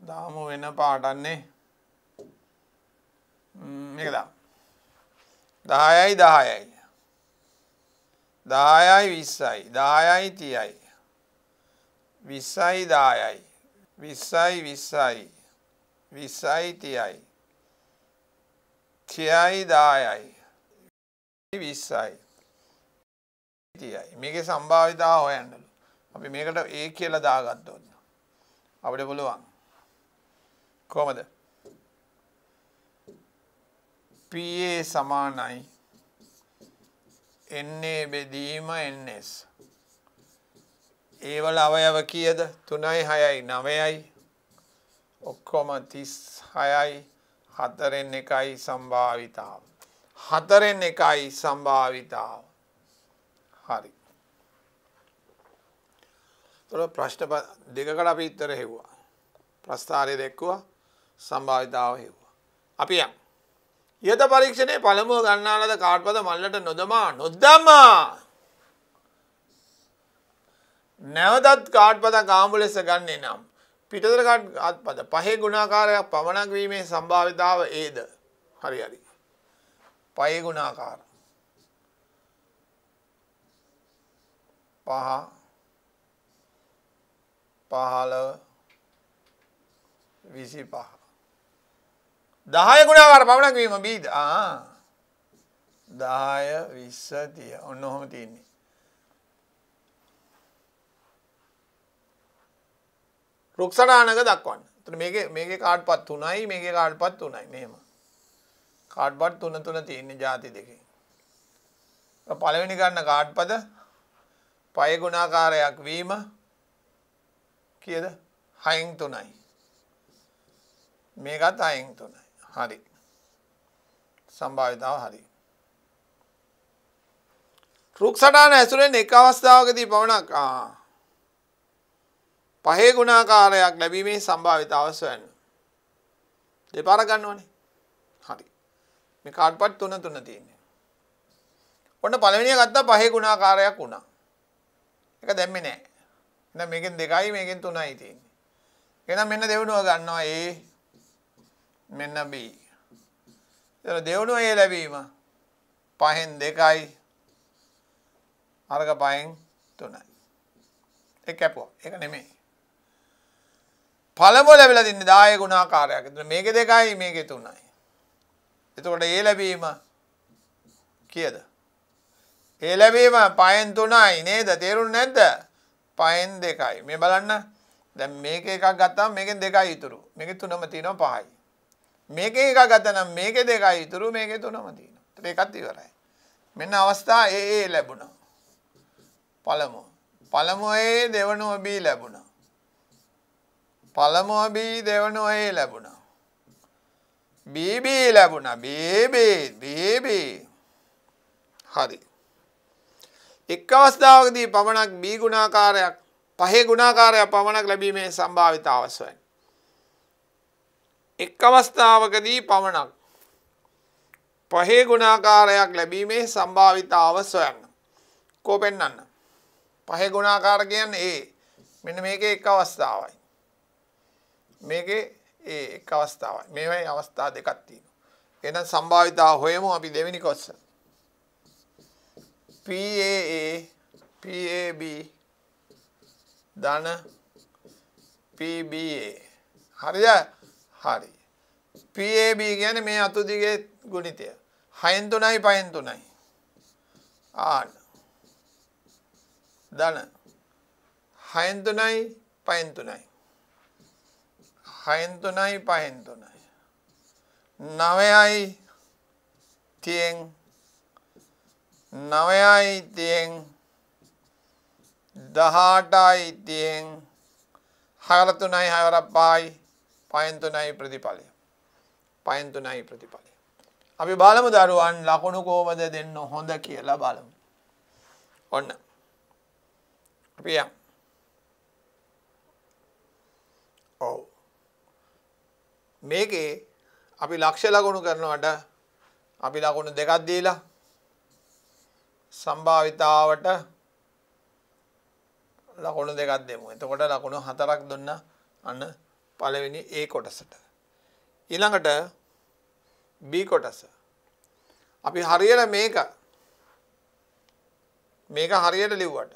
දාමු වෙන පාටන්නේ. මේක දාමු. 10යි 10යි 10යි 20යි 10යි 30යි 20යි 10යි 20යි 20යි 20යි 30යි 30යි 10යි 20යි 30යි මේකේ සම්භාවිතාව හොයන්නලු. අපි මේකට A කියලා දාගත්තොත් අපිට පුළුවන් කොහමද? PA සමානයි NA බෙදීම NS. ඒ වල අවයව කීයද? 3යි 6යි 9යි. ඔක්කොම 36යි 4න් 1යි සම්භාවිතාව. 4න් 1යි සම්භාවිතාව. හරි. තොර ප්‍රශ්න දෙකකට අපි උත්තර හෙව්වා. ප්‍රස්ථාරය දැක්කුවා. සම්භාවිතාව හෙව්වා. අපි යමු. යත පරීක්ෂණයේ පළමුව ගන්නා ලද කාඩ්පත මල්ලට නොදමා නැවතත් කාඩ්පතක් ආඹු ලෙස ගන්නේ නම් පිටතට කාඩ්පත 5 ගුණාකාරයක් පමණක් වීමේ සම්භාවිතාව ඒද? හරි හරි. 5 ගුණාකාර 5 15 25 10 ගුණාකාර පමණක් වීම බීද? 10 20 30 ඔන්න ඔහොම තියෙන්නේ. රුක්සටහනක දක්වන්න. එතන මේකේ කාඩ්පත් 3යි මේකේ කාඩ්පත් 3යි මෙහෙම. කාඩ්පත් 3 තියෙන්නේ ಜಾති දෙකේ. පළවෙනි ගන්න කාඩ්පත 5 ගුණාකාරයක් වීම කීයද? 6න් 3යි. මේකත් 6න් 3යි. හරි. සම්භාවිතාව හරි. රුක්සටහන ඇසුරෙන් එක් අවස්ථාවකදී පමණක් 5 ගුණාකාරයක් ලැබීමේ සම්භාවිතාව සොයන්න. දෙපාර ගන්නවනේ. හරි. මේ කාඩ්පත් 3 තියෙන්නේ. ඔන්න පළවෙනිය ගත්තා 5 ගුණාකාරයක් වුණා. ඒක දැම්මේ නැහැ. එහෙනම් මේකෙන් 2යි මේකෙන් 3යි තියෙන්නේ. එහෙනම් මෙන්න දෙවෙනුව ගන්නවා A මෙන්න B. එතන දෙවෙනුව A ලැබීම 5න් 2යි අරක 5න් 3යි. ඒක කැපුවා. ඒක නෙමෙයි. පළමුව ලැබිලා තින්නේ 10 ගුණාකාරයක්. එතන මේකේ 2යි මේකේ 3යි. එතකොට A ලැබීම කීයද? A ලැබීම 5න් 3යි නේද? තේරුණේ නැද්ද? 5න් 2යි. මේ බලන්න. දැන් මේක එකක් ගත්තාම මේකෙන් 2යි ඉතුරු. මේකේ 3ම තියෙනවා 5යි. මේකෙන් එකක් ගත්තා නම් මේකේ 2යි ඉතුරු මේකේ 3ම තියෙනවා. ඒත් ඒකත් ඉවරයි. මෙන්න අවස්ථා A ලැබුණා. පළමුව A දෙවනුව B ලැබුණා. පළමුව B දෙවනුව A ලැබුණා. B ලැබුණා. B හරි. එක් අවස්ථාවකදී පමණක් B ගුණාකාරයක් 5 ගුණාකාරයක් පමණක් ලැබීමේ සම්භාවිතාව සොයන්න. එක් අවස්ථාවකදී පමණක් පහේ ගුණාකාරයක් ලැබීමේ සම්භාවිතාව සොයන්න. කෝ පෙන්වන්න. පහේ ගුණාකාර කියන්නේ ඒ. මෙන්න මේකේ එක් අවස්ථාවයි. මේකේ එක් අවස්ථාවයි. මේවයි අවස්ථා දෙකක් තියෙනවා. එහෙනම් සම්භාවිතාව හොයමු අපි දෙවෙනි කොටස. PAA PAB ධන PBA. හරිද? හරි. PAB කියන්නේ මේ අතු දිගේ ගුණිතය. 6න් 3යි 5න් 3යි. ආන. ධන 6න් 3යි 5න් 3යි. 6න් 3යි 5න් 3යි. 9යි 30න් 9යි 30න් 18යි 30න් 6 3යි 6 5යි 5න් 3යි ප්‍රතිඵලය. 5න් 3යි ප්‍රතිඵලය. අපි බලමු දරුවන් ලකුණු කොහොමද දෙන්න හොඳ කියලා බලමු. ඔන්න. අපි යමු. ඔව්. මේකේ අපි ලක්ෂ ලකුණු කරනවට අපි ලකුණු දෙකක් දීලා සම්භාවිතාවට ලකුණු දෙකක් දෙමු. එතකොට ලකුණු 4ක් දුන්නා අන්න පළවෙනි A කොටසට. ඊළඟට B කොටස. අපි හරියට මේක හරියට ලිව්වට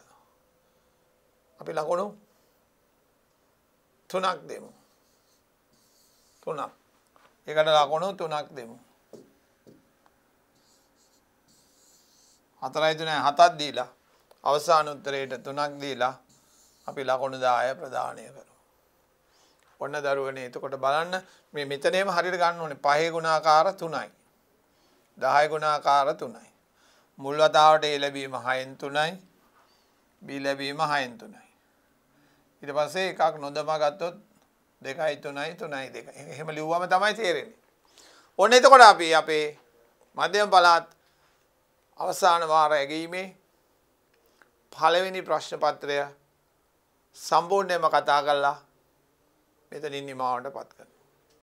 අපි ලකුණු 3ක් දෙමු. 3ක්. ඒකට ලකුණු 3ක් දෙමු. 4යි 3යි 7ක් දීලා අවසාන උත්තරයට 3ක් දීලා අපි ලකුණු 10 ප්‍රදානය කරමු. ඔන්න දරුවනේ එතකොට බලන්න මේ මෙතනේම හරියට ගන්න ඕනේ 5 ගුණාකාර 3යි. 10 ගුණාකාර 3යි. මුල් වතාවට A ලැබීම 6න් 3යි. B ලැබීම 6න් 3යි. ඊට පස්සේ එකක් නොදමා ගත්තොත් 2යි 3යි 3යි 2යි. එහෙම ලිව්වම තමයි තේරෙන්නේ. ඔන්න එතකොට අපි අපේ මධ්‍යම පළාත් අවසාන වාර ඇගීමේ පළවෙනි ප්‍රශ්න පත්‍රය සම්පූර්ණයෙන්ම කතා කරලා මෙතනින් නිමාවට පත් කරනවා.